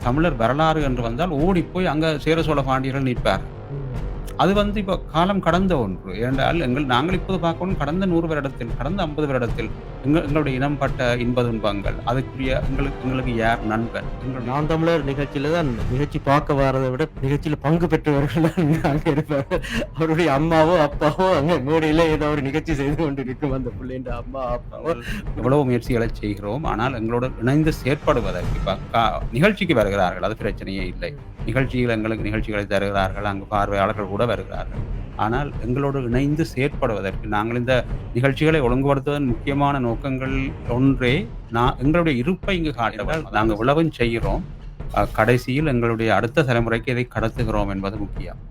தமிழர் வரலாறு என்று வந்தால் ஓடிப்போய் அங்க சேர சோழ பாண்டியர்கள் நிற்பார். அது இப்போ காலம் கடந்த ஒன்று. ஏனென்றால் நாங்கள் இப்போது பார்க்கணும் கடந்த 100 வருடத்தில், கடந்த 50 வருடத்தில் எங்களுடைய இனம் பட்ட இன்ப துன்பங்கள், அதுக்குரிய எங்களுக்கு யார் நண்பன்? நான் தமிழர் நிகழ்ச்சியில தான் நிகழ்ச்சி பார்க்க வரத விட, நிகழ்ச்சியில பங்கு பெற்றவர்கள் அங்க இருப்பாங்க. அவருடைய அம்மாவோ, அப்பாவோ அங்க மேடையில ஏதோ ஒரு நிகழ்ச்சி செய்து கொண்டிருக்கும். அந்த பிள்ளைன்ற அம்மா, அப்பாவோ எவ்வளவு முயற்சிகளை செய்கிறோம். ஆனால் எங்களோடு இணைந்து செயற்படுவதற்கு நிகழ்ச்சிக்கு வருகிறார்கள். அது பிரச்சனையே இல்லை. எங்களுக்கு நிகழ்ச்சிகளை தருகிறார்கள். அங்கு பார்வையாளர்கள் கூட வருகிறார்கள். ஆனால் எங்களோடு இணைந்து செயற்படுவதற்கு நாங்கள் இந்த நிகழ்ச்சிகளை ஒழுங்குபடுத்துவதன் முக்கியமான நோக்கங்கள் ஒன்றே, எங்களுடைய இருப்பை இங்கு காட்டுவதால் நாங்கள் இவ்வளவும் செய்கிறோம். கடைசியில் எங்களுடைய அடுத்த தலைமுறைக்கு இதை கடத்துகிறோம் என்பது முக்கியம்.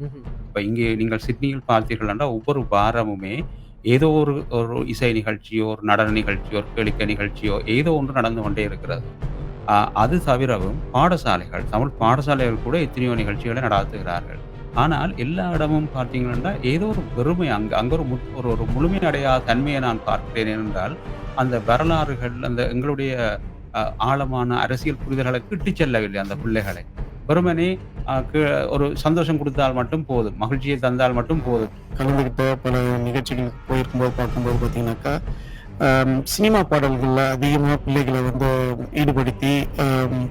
இப்ப இங்கே நீங்கள் சிட்னியில் பார்த்தீர்கள் என்றால் ஒவ்வொரு வாரமுமே ஏதோ ஒரு இசை நிகழ்ச்சியோ, ஒரு நடன நிகழ்ச்சியோ, ஒரு கேளிக்கை நிகழ்ச்சியோ ஏதோ ஒன்று நடந்து கொண்டே இருக்கிறது. அது தவிரவும் பாடசாலைகள், தமிழ் பாடசாலைகள் கூட எத்தனையோ நிகழ்ச்சிகளை நடாத்துகிறார்கள். ஆனால் எல்லா இடமும் பார்த்தீங்கன்னா ஏதோ ஒரு பெருமை அங்க ஒரு முழுமையடையாத தன்மையை நான் பார்க்கிறேன். ஏனென்றால் அந்த வரலாறுகள், அந்த எங்களுடைய ஆழமான அரசியல் புரிதல்களை இட்டுச் செல்லவில்லை அந்த பிள்ளைகளை. வெறுமனே ஒரு சந்தோஷம் கொடுத்தால் மட்டும் போதும், மகிழ்ச்சியை தந்தால் மட்டும் போதும். கலந்துகிட்ட பல நிகழ்ச்சிகளுக்கு போயிருக்கும்போது பார்க்கும்போது பார்த்தீங்கன்னாக்கா, சினிமா பாடல்கள்ல அதிகமா பிள்ளைகளை ஈடுபடுத்தி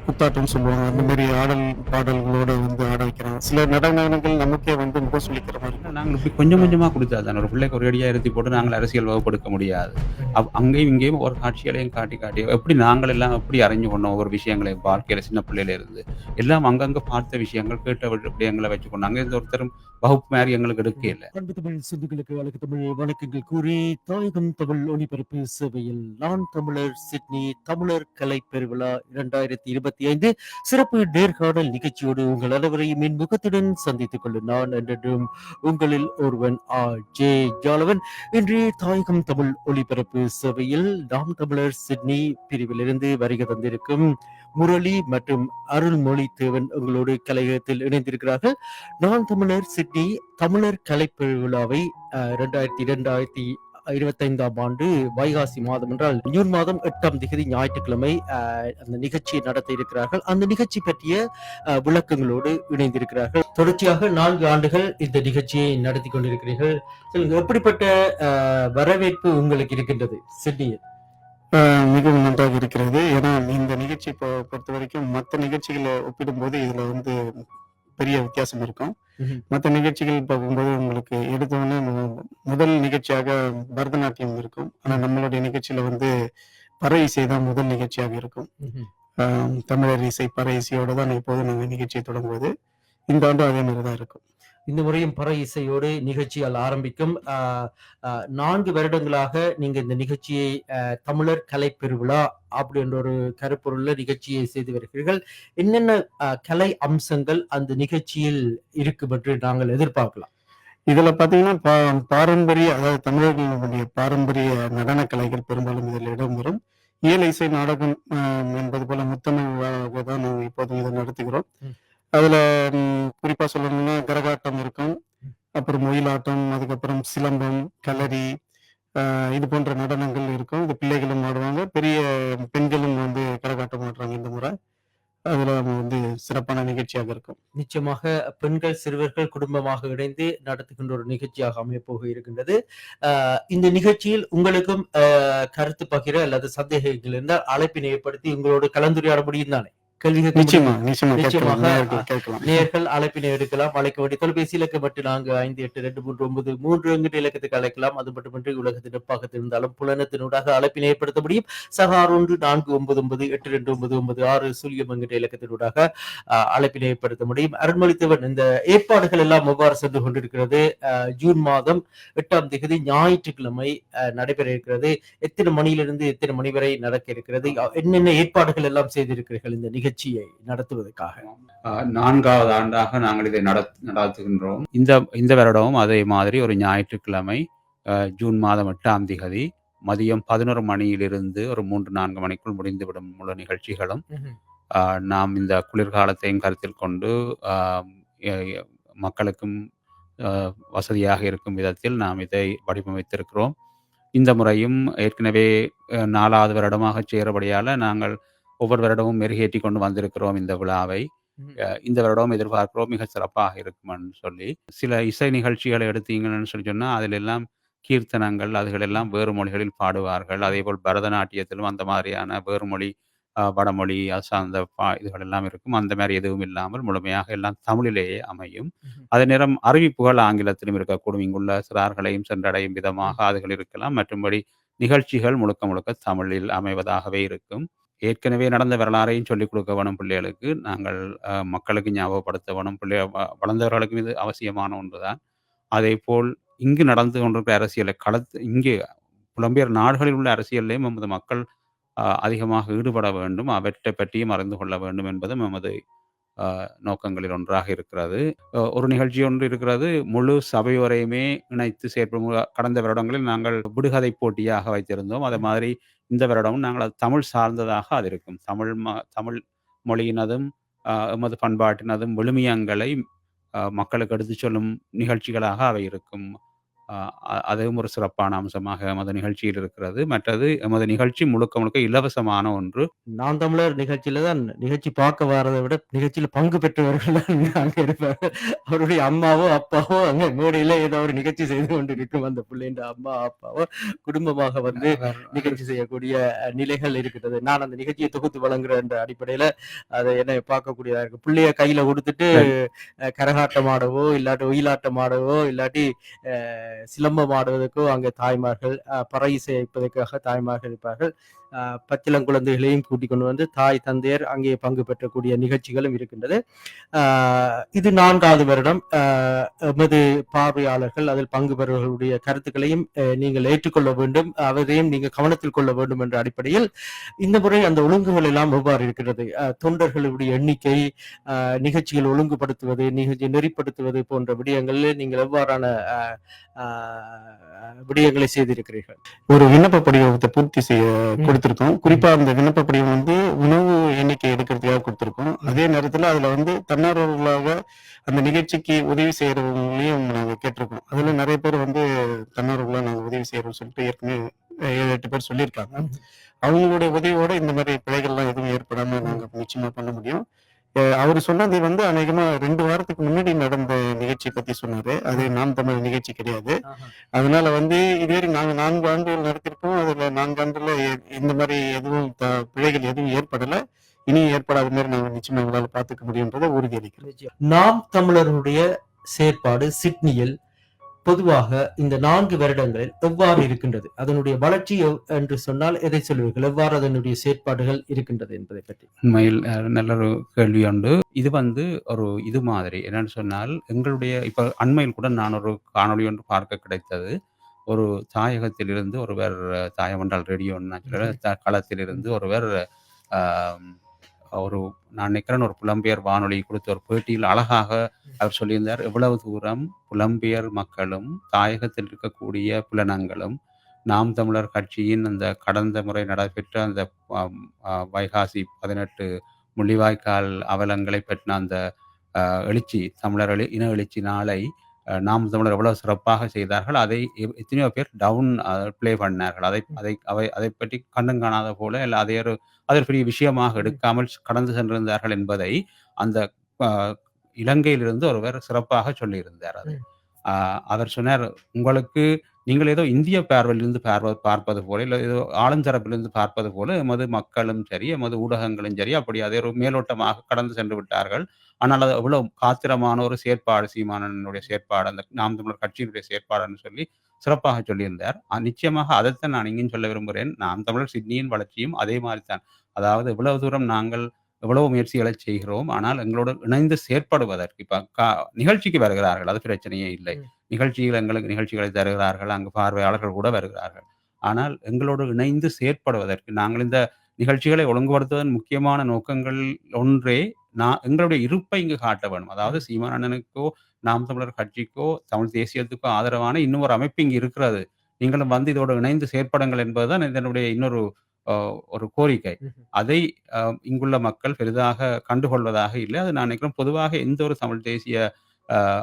குத்தாட்டம்னு சொல்லுவாங்க. அந்த மாதிரி ஆடல் பாடல்களோட ஆட வைக்கிறாங்க. சில நடனங்கள் நமக்கே முகம் சொல்லிக்கிற மாதிரி. நாங்கள் இப்படி கொஞ்சம் கொஞ்சமா கொடுத்தா தான் ஒரு பிள்ளைக்கு ஒரு அடியா இருத்தி போட்டு நாங்கள் அரசியல் வகுப்படுத்த முடியாது. அங்கேயும் இங்கேயும் ஒரு காட்சிகளையும் காட்டி எப்படி நாங்கள் எல்லாம் எப்படி அறிஞ்சு கொண்டோம் ஒவ்வொரு விஷயங்களை வாழ்க்கையில சின்ன பிள்ளையில இருந்து எல்லாம் அங்கங்க பார்த்த விஷயங்கள், கேட்ட விடயங்களை வச்சுக்கொண்டு அங்கே இருந்து ஒருத்தரும் வகுப்பு மாதிரி எங்களுக்கு எடுக்க இல்லை. அன்பு தமிழ் சிந்துக்களுக்கு வழக்கு தமிழ் வணக்கங்கள் கூறி, தாயகம் தமிழ் ஒளிபரப்பு சேவையில் நான் தமிழர் சிட்னி தமிழர் கலை பெருவிழா 2025 சிறப்பு நேர்காணல் நிகழ்ச்சியோடு உங்கள் அனைவரையும் என் முகத்துடன் சந்தித்துக் கொள்ள நான் என்றும் உங்களில் ஒருவன் ஜே ஜாலவன். இன்று தாயகம் தமிழ் ஒளிபரப்பு சேவையில் நாம் தமிழர் சிட்னி பிரிவிலிருந்து வருகை தந்திருக்கும் முரளி மற்றும் அருள்மொழி தேவன் உங்களோடு கலையகத்தில் இணைந்திருக்கிறார்கள். நான் தமிழர் சிட்னி தமிழர் கலை பெருவிழாவை 2025 ஆண்டு வைகாசி மாதம் என்றால் ஜூன் மாதம் 8ஆம் தேதி ஞாயிற்றுக்கிழமை அந்த நிகழ்ச்சியை நடத்த இருக்கிறார்கள். அந்த நிகழ்ச்சி பற்றிய விளக்கங்களோடு இணைந்திருக்கிறார்கள். தொடர்ச்சியாக 4 ஆண்டுகள் இந்த நிகழ்ச்சியை நடத்தி கொண்டிருக்கிறீர்கள். சொல்லுங்க, எப்படிப்பட்ட வரவேற்பு உங்களுக்கு இருக்கின்றது சிட்னியில்? மிகவும் நன்றாக இருக்கிறது. ஏன்னா இந்த நிகழ்ச்சி பொறுத்த வரைக்கும் மற்ற நிகழ்ச்சிகளை ஒப்பிடும்போது இதுல பெரிய வித்தியாசம் இருக்கும். மற்ற நிகழ்ச்சிகள் பார்க்கும்போது உங்களுக்கு எடுத்தோன்னே முதல் நிகழ்ச்சியாக பரதநாட்டியம் இருக்கும். ஆனா நம்மளுடைய நிகழ்ச்சியில பறை இசை தான் முதல் நிகழ்ச்சியாக இருக்கும். தமிழர் இசை பறை இசையோட தான் எப்போதும் நாங்கள் நிகழ்ச்சியை தொடங்குவது. இந்த ஆண்டு அதே மாதிரிதான் இருக்கும். இந்த முறையும் பறை இசையோடு நிகழ்ச்சிகள் ஆரம்பிக்கும். 4 வருடங்களாக நீங்க இந்த நிகழ்ச்சியை தமிழர் கலை பெருவிழா அப்படின்ற ஒரு கருப்பொருள்ல நிகழ்ச்சியை செய்து வருகிறீர்கள். என்னென்ன கலை அம்சங்கள் அந்த நிகழ்ச்சியில் இருக்கும் என்று நாங்கள் எதிர்பார்க்கலாம்? இதுல பாத்தீங்கன்னா பாரம்பரிய, அதாவது தமிழர்களுடைய பாரம்பரிய நடன கலைகள் பெரும்பாலும் இதில் இடம்பெறும். இயல் இசை நாடகம் என்பது போல முத்தமிழ் தான் நாங்கள் இப்போது இதை நடத்துகிறோம். அதுல குறிப்பா சொல்லணும்னா கரகாட்டம் இருக்கும், அப்புறம் ஒயிலாட்டம், அதுக்கப்புறம் சிலம்பம், களரி, இது போன்ற நடனங்கள் இருக்கும். இது பிள்ளைகளும் ஆடுவாங்க, பெரிய பெண்களும் கரகாட்டம் ஆடுறாங்க இந்த முறை. அதுல சிறப்பான நிகழ்ச்சியாக இருக்கும். நிச்சயமாக பெண்கள் சிறுவர்கள் குடும்பமாக இணைந்து நடத்துகின்ற ஒரு நிகழ்ச்சியாக அமையப்போக இருக்கின்றது. இந்த நிகழ்ச்சியில் உங்களுக்கும் கருத்து பகிர அல்லது சந்தேகங்கள் இருந்தால் அழைப்பினை ஏற்படுத்தி உங்களோடு கலந்துரையாட முடியும் தானே? நேயர்கள் அழைப்பினை எடுக்கலாம். அழைக்க வேண்டிய தொலைபேசி இலக்கு மட்டும் 458239 என்கிற இலக்கத்துக்கு அழைக்கலாம். அது மட்டுமின்றி உலகத்தின் எப்பாகத்தில் இருந்தாலும் புலனத்தினூடாக அழைப்பினை ஏற்படுத்த முடியும். 61499829960 என்கிற இலக்கத்தினூடாக அழைப்பினை ஏற்படுத்த முடியும். அருண்மொழித்தவன், இந்த ஏற்பாடுகள் எல்லாம் எவ்வாறு சென்று கொண்டிருக்கிறது? ஜூன் மாதம் 8ஆம் தேதி ஞாயிற்றுக்கிழமை நடைபெற இருக்கிறது. எத்தனை மணியிலிருந்து எத்தனை மணி வரை நடக்க இருக்கிறது? என்னென்ன ஏற்பாடுகள் எல்லாம் செய்திருக்கிறீர்கள் இந்த நிகழ்ச்சியை நடத்துவதற்காக? 4வது ஆண்டாக நாங்கள் இதை நடத்துகின்றோம். இந்த வருடமும் அதே மாதிரி ஒரு ஞாயிற்றுக்கிழமை ஜூன் மாதம் 8ஆம் தேதி மதியம் 11 மணியிலிருந்து ஒரு 3-4 மணிக்குள் முடிந்துவிடும் முழு நிகழ்ச்சிகளும். நாம் இந்த குளிர்காலத்தையும் கருத்தில் கொண்டு மக்களுக்கும் வசதியாக இருக்கும் விதத்தில் நாம் இதை வடிவமைத்திருக்கிறோம். இந்த முறையும் ஏற்கனவே 4வது வருடமாக சேரபடியால் நாங்கள் ஒவ்வொரு வருடமும் மெருகேற்றிக் கொண்டு வந்திருக்கிறோம் இந்த விழாவை. ம். இந்த வருடமும் எதிர்பார்க்கிறோம் மிக சிறப்பாக இருக்கும்ன்னு சொல்லி. சில இசை நிகழ்ச்சிகளை எடுத்தீங்கன்னு சொல்லி சொன்னா, அதிலெல்லாம் கீர்த்தனங்கள் அதுகளெல்லாம் வேறு மொழிகளில் பாடுவார்கள். அதேபோல் பரதநாட்டியத்திலும் அந்த மாதிரியான வேறு மொழி, வடமொழி அது சார்ந்த இதுகள் எல்லாம் இருக்கும். அந்த மாரி எதுவும் இல்லாமல் முழுமையாக எல்லாம் தமிழிலேயே அமையும். ம்ஹ்ம். அதே நேரம் அறிவிப்புகள் ஆங்கிலத்திலும் இருக்கக்கூடும். இங்குள்ள சிறார்களையும் சென்றடையும் விதமாக ம். அதுகள் இருக்கலாம். மற்றும்படி நிகழ்ச்சிகள் முழுக்க முழுக்க தமிழில் அமைவதாகவே இருக்கும். ஏற்கனவே நடந்த வரலாறையும் சொல்லிக் கொடுக்க வேணும் பிள்ளைகளுக்கு. நாங்கள் மக்களுக்கு ஞாபகப்படுத்த வேணும். வளர்ந்தவர்களுக்கும் இது அவசியமான ஒன்றுதான். அதேபோல் இங்கு நடந்து கொண்டிருக்கிற அரசியலை இங்கே புலம்பெயர் நாடுகளில் உள்ள அரசியலிலேயும் நமது மக்கள் அதிகமாக ஈடுபட வேண்டும். அவற்றைப் பற்றியும் அறிந்து கொள்ள வேண்டும் என்பதும் நமது நோக்கங்களில் ஒன்றாக இருக்கிறது. ஒரு நிகழ்ச்சி ஒன்று இருக்கிறது. முழு சபையோரையுமே இணைத்து செயற்படும். கடந்த வருடங்களில் நாங்கள் விடுகதை போட்டியாக வைத்திருந்தோம். அது ம். மாதிரி இந்த வருடமும் நாங்கள் அது தமிழ் சார்ந்ததாக அது இருக்கும். தமிழ் மொழியினதும், எமது பண்பாட்டினதும் விழுமியங்களை மக்களுக்கு எடுத்துச் சொல்லும் நிகழ்ச்சிகளாக அவை இருக்கும். அ அ அதுவும் ஒரு சிறப்பான அம்சமாக எமது நிகழ்ச்சியில் இருக்கிறது. மற்றது எமது நிகழ்ச்சி முழுக்க முழுக்க இலவசமான ஒன்று. நாம் தமிழர் நிகழ்ச்சியில தான் நிகழ்ச்சி பார்க்க வரத விட, நிகழ்ச்சியில பங்கு பெற்றவர்கள் தான் அங்க இருப்பாங்க. அவருடைய அம்மாவோ, அப்பாவோ அங்க மேடையில ஏதோ ஒரு நிகழ்ச்சி செய்து கொண்டிருக்கும். அந்த பிள்ளைன்ற அம்மா, அப்பாவோ குடும்பமாக வந்து அவர் நிகழ்ச்சி செய்யக்கூடிய நிலைகள் இருக்கிறது. நான் அந்த நிகழ்ச்சியை தொகுத்து வழங்குற என்ற அடிப்படையில அத என்னை பார்க்கக்கூடியதா இருக்கு. பிள்ளைய கையில குடுத்துட்டு கரகாட்டம் ஆடவோ, இல்லாட்டி ஒயிலாட்டம் ஆடவோ, இல்லாட்டி சிலம்பம் ஆடுவதற்கோ அங்கே தாய்மார்கள், பறை இசைப்பதற்காக தாய்மார்கள் இருப்பார்கள். பச்சிளங்குழந்தைகளையும் கூட்டிக் கொண்டு வந்து தாய், தந்தையர் அங்கே பங்கு பெற்றக்கூடிய நிகழ்ச்சிகளும் இருக்கின்றது. இது 4வது வருடம். எமது பார்வையாளர்கள் அதில் பங்கு பெறுபவர்களுடைய கருத்துக்களையும் நீங்கள் ஏற்றுக்கொள்ள வேண்டும். அவரையும் நீங்கள் கவனத்தில் கொள்ள வேண்டும் என்ற அடிப்படையில் இந்த முறை அந்த ஒழுங்குகள் எல்லாம் எவ்வாறு இருக்கிறது? தொண்டர்களுடைய எண்ணிக்கை, நிகழ்ச்சிகள் ஒழுங்குபடுத்துவது, நிகழ்ச்சி நெறிப்படுத்துவது போன்ற விடயங்களில் நீங்கள் எவ்வாறான அ விடயங்களை செய்திருக்கிறீர்கள்? ஒரு விண்ணப்ப படிவத்தை பூர்த்தி செய்ய ம். கொடுத்திருக்கோம். குறிப்பா அந்த விண்ணப்ப படிவம் வந்து உணவு எண்ணிக்கை எடுக்கிறதுக்காக கொடுத்திருக்கோம். ம். அதே நேரத்துல அதுல வந்து தன்னார்வலர்களாக அந்த நிகழ்ச்சிக்கு உதவி செய்யறவங்களையும் நாங்க கேட்டிருக்கோம். அதுல நிறைய பேர் வந்து தன்னார்வலா நாங்க உதவி செய்யறோம்னு சொல்லிட்டு ஏற்கனவே 7, 8 பேர் சொல்லியிருக்காங்க. ம். அவங்களுடைய உதவியோட இந்த மாதிரி பிழைகள்லாம் எதுவும் ஏற்படாம நாங்க நிச்சயமா பண்ண முடியும். அவரு சொன்னது வந்து அநேகமா 2 வாரத்துக்கு முன்னாடி நடந்த நிகழ்ச்சிய பத்தி சொன்னாரு. அது நாம் தமிழர் நிகழ்ச்சி கிடையாது. ஆஹா. அதனால வந்து இதுவரை நாங்க 4 ஆண்டுகள் நடத்தியிருக்கோம். அதுல 4 ஆண்டுல இந்த மாரி எதுவும் பிழைகள் எதுவும் ஏற்படல. இனியும் ஏற்படாத மாரி நாங்க நிச்சயமா எங்களால பார்த்துக்க முடியும்ன்றத உறுதியளிக்கிறேன். நிச்சயம். நாம் தமிழருடைய செயற்பாடு சிட்னியில் பொதுவாக இந்த 4 வருடங்களில் எவ்வாறு இருக்கின்றது? அதனுடைய வளர்ச்சி என்று சொன்னால் எதை சொல்வீர்கள்? எவ்வாறு அதனுடைய செயற்பாடுகள் இருக்கின்றது என்பதை பற்றி? உண்மையில் நல்ல ஒரு கேள்வி உண்டு. இது வந்து ஒரு இது மாதிரி என்னன்னு சொன்னால், எங்களுடைய இப்ப அண்மையில் கூட நான் ஒரு காணொளி ஒன்று பார்க்க கிடைத்தது. ஒரு தாயகத்திலிருந்து ஒருவர் தாயமண்டல் ரேடியோ ம்ஹ்ம். ம். களத்திலிருந்து ஒருவர் அ ஒரு நான் நினைக்கிறேன் ஒரு புலம்பெயர் வானொலி கொடுத்த ஒரு பேட்டியில் அழகாக அவர் சொல்லியிருந்தார். எவ்வளவு தூரம் புலம்பெயர் மக்களும், தாயகத்தில் இருக்கக்கூடிய புலனங்களும், நாம் தமிழர் கட்சியின் அந்த கடந்த முறை நடைபெற்ற அந்த அம் வைகாசி 18 முள்ளிவாய்க்கால் அவலங்களை பற்றின அந்த எழுச்சி, தமிழர் இன எழுச்சி நாளை நாம் தமிழர் எவ்வளவு சிறப்பாக செய்தார்கள். அதை எத்தனையோ பேர் டவுன் ப்ளே பண்ணார்கள். அதைப் பற்றி கண்டும் காணாத போல அதை ஒரு பெரிய விஷயமாக ம். எடுக்காமல் கடந்து சென்றிருந்தார்கள் என்பதை அந்த அ இலங்கையிலிருந்து ஒருவர் சிறப்பாக சொல்லியிருந்தார் அதை. ம். அ அவர் சொன்னார், "உங்களுக்கு நீங்கள் ஏதோ இந்திய பார்வையிலிருந்து பார்ப்பது போல, இல்ல ஏதோ ஆளுந்தரப்பிலிருந்து பார்ப்பது போல எமது மக்களும் சரி, எமது ஊடகங்களும் சரி, அப்படி அதை ஒரு மேலோட்டமாக கடந்து சென்று விட்டார்கள். ஆனால் அது எவ்வளவு காத்திரமான ஒரு செயற்பாடு சீமானனுடைய செயற்பாடு, அந்த நாம் தமிழர் கட்சியினுடைய செயற்பாடுன்னு சொல்லி சிறப்பாக சொல்லியிருந்தார். நிச்சயமாக அதைத்தான் நான் இங்கேயும் சொல்ல விரும்புகிறேன். நாம் தமிழர் சிட்னியின் வளர்ச்சியும் அதே மாரி தான். அதாவது எவ்வளவு தூரம் நாங்கள் எவ்வளவு முயற்சிகளை செய்கிறோம். ஆனால் எங்களோடு இணைந்து செயற்படுவதற்கு இப்ப நிகழ்ச்சிக்கு வருகிறார்கள். அது பிரச்சனையே இல்லை. ம். எங்களுக்கு நிகழ்ச்சிகளை தருகிறார்கள். அங்கு பார்வையாளர்கள் கூட வருகிறார்கள். ஆனால் எங்களோடு இணைந்து செயற்படுவதற்கு நாங்கள் இந்த நிகழ்ச்சிகளை ஒழுங்குபடுத்துவதன் முக்கியமான நோக்கங்கள் ஒன்றே, எங்களுடைய இருப்பை இங்கு காட்ட வேண்டும். அதாவது ம். சீமான் அண்ணனுக்கோ, நாம் தமிழர் கட்சிக்கோ, தமிழ் தேசியத்துக்கோ ஆதரவான இன்னும் ஒரு அமைப்பு இங்கு இருக்கிறது. நீங்களும் வந்து இதோடு இணைந்து செயற்படுங்கள் என்பதுதான் இதனுடைய இன்னொரு அ ஒரு கோரிக்கை. ம்ஹ்ம். அதை இங்குள்ள மக்கள் பெரிதாக கண்டுகொள்வதாக இல்லை. அது நான் நினைக்கிறேன் பொதுவாக எந்த ஒரு தமிழ் தேசிய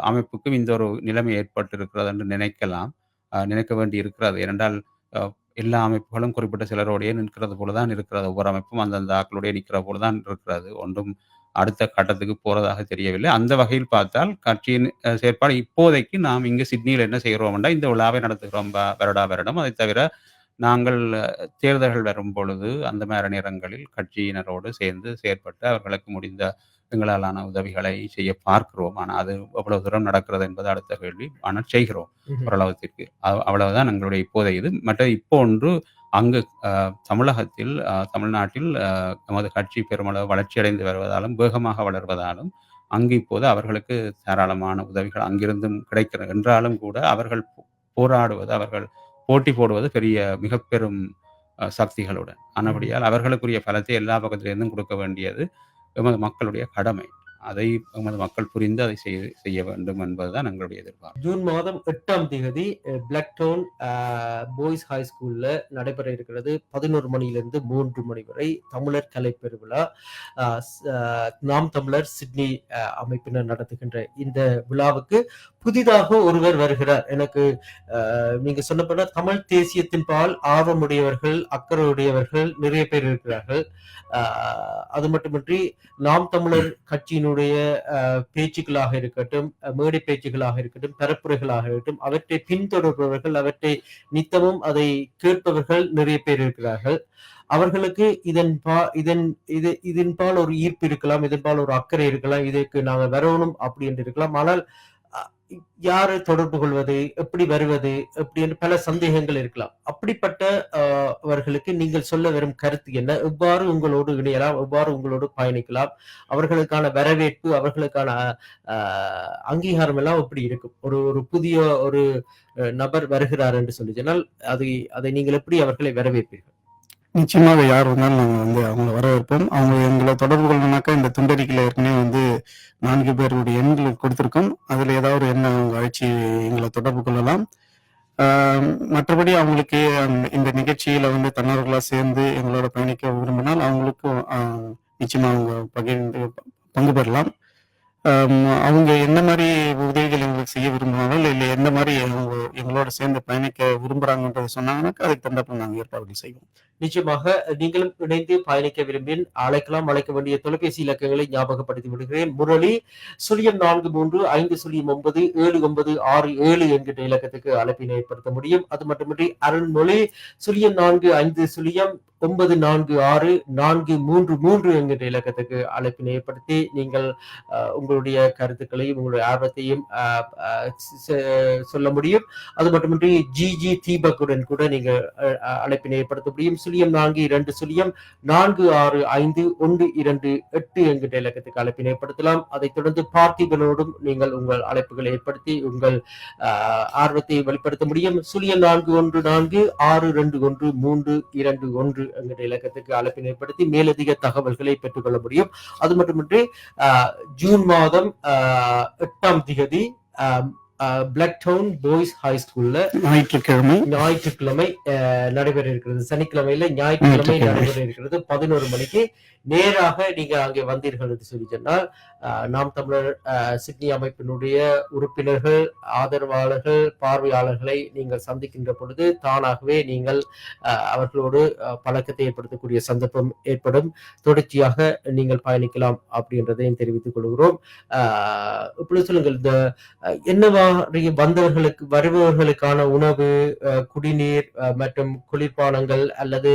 அமைப்புக்கும் இந்த ஒரு நிலைமை ஏற்பட்டிருக்கிறது என்று நினைக்கலாம். நினைக்க வேண்டி இருக்கிறது. ஏனென்றால், அ எல்லா அமைப்புகளும் குறிப்பிட்ட சிலரோடையே நிற்கிறது போல தான் இருக்கிறது. ஒவ்வொரு அமைப்பும் அந்தந்த ஆக்களோடயே நிற்கிற போல தான் இருக்கிறது. ஒன்றும் அடுத்த கட்டத்துக்கு போறதாக தெரியவில்லை. அந்த வகையில் பார்த்தால் கட்சியின் செயற்பாடு இப்போதைக்கு நாம் இங்கு சிட்னியில என்ன செய்கிறோம் என்றால், இந்த விழாவை நடத்துகிறோம் வருடா வருடம். அதைத் தவிர நாங்கள் தேர்தல்கள் வரும்பொழுது அந்த மாரி நேரங்களில் கட்சியினரோடு சேர்ந்து செயற்பட்டு அவர்களுக்கு முடிந்த எங்களாலான உதவிகளை செய்ய பார்க்கிறோம். ஆனா அது எவ்வளவு தூரம் நடக்கிறது என்பது அடுத்த கேள்வி. ஆனால் செய்கிறோம் ஓரளவுக்கு. அவ்வளவுதான் எங்களுடைய இப்போதைய இது. மற்றது இப்போ ஒன்று அங்கு தமிழகத்தில் தமிழ்நாட்டில் எமது கட்சி பெருமளவு வளர்ச்சியடைந்து வருவதாலும், வேகமாக வளர்வதாலும், அங்கு இப்போது அவர்களுக்கு தாராளமான உதவிகள் அங்கிருந்தும் கிடைக்கிறது என்றாலும் கூட அவர்கள் போராடுவது, அவர்கள் போட்டி போடுவது மிக பெரும் சக்திகளுடன். ஆனபடியால் அவர்களுக்குரிய பலத்தை எல்லா பக்கத்திலிருந்தும் கொடுக்க வேண்டியது எமது மக்களுடைய கடமை. அதை எமது மக்கள் புரிந்து அதை செய்ய வேண்டும் என்பதுதான் எங்களுடைய எதிர்பார்ப்பு. ஜூன் மாதம் 8ஆம் தேதி பிளாக்டவுன் பாய்ஸ் ஹை ஸ்கூல்ல நடைபெற இருக்கிறது. 11 மணியிலிருந்து 3 மணி வரை தமிழர் கலை பெருவிழா. நாம் தமிழர் சிட்னி அமைப்பினர் நடத்துகின்ற இந்த விழாவுக்கு புதிதாக ஒருவர் வருகிறார். எனக்கு நீங்க சொன்னபோல தமிழ் தேசியத்தின் பால் ஆர்வமுடையவர்கள், அக்கறையுடையவர்கள் நிறைய பேர் இருக்கிறார்கள். அது மட்டுமின்றி நாம் தமிழர் கட்சியினுடைய பேச்சுக்களாக இருக்கட்டும், மேடை பேச்சுகளாக இருக்கட்டும், பரப்புரைகளாக இருக்கட்டும், அவற்றை பின்தொடர்பவர்கள், அவற்றை நித்தமும் அதை கேட்பவர்கள் நிறைய பேர் இருக்கிறார்கள். அவர்களுக்கு இதன் பால் ஒரு ஈர்ப்பு இருக்கலாம், இதன் பால் ஒரு அக்கறை இருக்கலாம், இதற்கு நாங்க வரணும் அப்படி என்று இருக்கலாம். ஆனால் யாரை தொடர்பு கொள்வது, எப்படி வருவது, எப்படி என்று பல சந்தேகங்கள் இருக்கலாம். அப்படிப்பட்ட அவர்களுக்கு நீங்கள் சொல்ல வரும் கருத்து என்ன? எவ்வாறு உங்களோடு இணையலாம், எவ்வாறு உங்களோடு பயணிக்கலாம், அவர்களுக்கான வரவேற்பு, அவர்களுக்கான அங்கீகாரம் எல்லாம் எப்படி இருக்கும்? ஒரு புதிய ஒரு நபர் வருகிறார் என்று சொல்லி சொன்னால் அதை நீங்கள் எப்படி அவர்களை வரவேற்பீர்கள்? நிச்சயமாக யார் வந்தாலும் நாங்கள் அவங்கள வரவேற்போம். அவங்க எங்களை தொடர்பு கொள்ளணும்னாக்கா இந்த துண்டறிக்கையில் ஏற்கனவே 4 பேருடைய எண்கள் கொடுத்துருக்கோம். அதில் ஏதாவது ஒரு எண்ணை அவங்க அழைச்சி எங்களை தொடர்பு கொள்ளலாம். மற்றபடி அவங்களுக்கு இந்த நிகழ்ச்சியில தன்னார்வலா சேர்ந்து எங்களோட பயணிக்க விரும்பினால் அவங்களுக்கும் நிச்சயமா அவங்க பங்கு பெறலாம். அவங்க என்ன மாதிரி உதவிகள் எங்களுக்கு செய்ய விரும்புனாலும் இல்லை எந்த மாதிரி அவங்க எங்களோட சேர்ந்து பயணிக்க விரும்புறாங்கன்றதை சொன்னாங்கன்னாக்கா அதுக்கு தகுந்தாப்புல நாங்கள் ஏற்பாடுகள் செய்வோம். நிச்சயமாக நீங்களும் இணைந்து பயணிக்க விரும்பின் அழைக்க வேண்டிய தொலைபேசி இலக்கங்களை ஞாபகப்படுத்தி விடுகிறேன். முரளி 0435097967 என்கிற இலக்கத்துக்கு அழைப்பினை ஏற்படுத்த முடியும். அது மட்டுமின்றி அருண்மொழி 0450946433 என்கிற இலக்கத்துக்கு அழைப்பினை ஏற்படுத்தி நீங்கள் உங்களுடைய கருத்துக்களையும் உங்களுடைய ஆர்வத்தையும் சொல்ல முடியும். அது மட்டுமின்றி ஜிஜி தீபக்குடன் கூட நீங்கள் அழைப்பினை ஏற்படுத்த முடியும். 0424651228 என்கிற இலக்கத்துக்கு அழைப்பினை ஏற்படுத்தலாம். அதைத் தொடர்ந்து பார்த்திபனோடும் நீங்கள் உங்கள் அழைப்புகளை ஏற்படுத்தி உங்கள் ஆர்வத்தை வெளிப்படுத்த முடியும். 0414621321 என்கிற இலக்கத்துக்கு அழைப்பினை ஏற்படுத்தி மேலதிக தகவல்களை பெற்றுக்கொள்ள முடியும். அது மட்டுமின்றி ஜூன் மாதம் 8ஆம் தேதி பிளாக்டவுன் பாய்ஸ் ஹை ஸ்கூல்ல ஞாயிற்றுக்கிழமை நடைபெற இருக்கிறது. சனிக்கிழமையில ஞாயிற்றுக்கிழமை நடைபெற இருக்கிறது. 11 மணிக்கு நேராக நீங்க அங்கே வந்தீர்கள் என்று சொல்லி சொன்னால் நாம் தமிழர் சிட்னி அமைப்பினுடைய உறுப்பினர்கள், ஆதரவாளர்கள், பார்வையாளர்களை நீங்கள் சந்திக்கின்ற பொழுது தானாகவே நீங்கள் அவர்களோடு பழக்கத்தை ஏற்படுத்தக்கூடிய சந்தர்ப்பம் ஏற்படும். தொடர்ச்சியாக நீங்கள் பயணிக்கலாம் அப்படின்றதையும் தெரிவித்துக் கொள்கிறோம். இப்படி சொல்லுங்கள், இந்த என்னவா வருபவர்களுக்கான உணவு, குடிநீர் மற்றும் குளிர்பானங்கள் அல்லது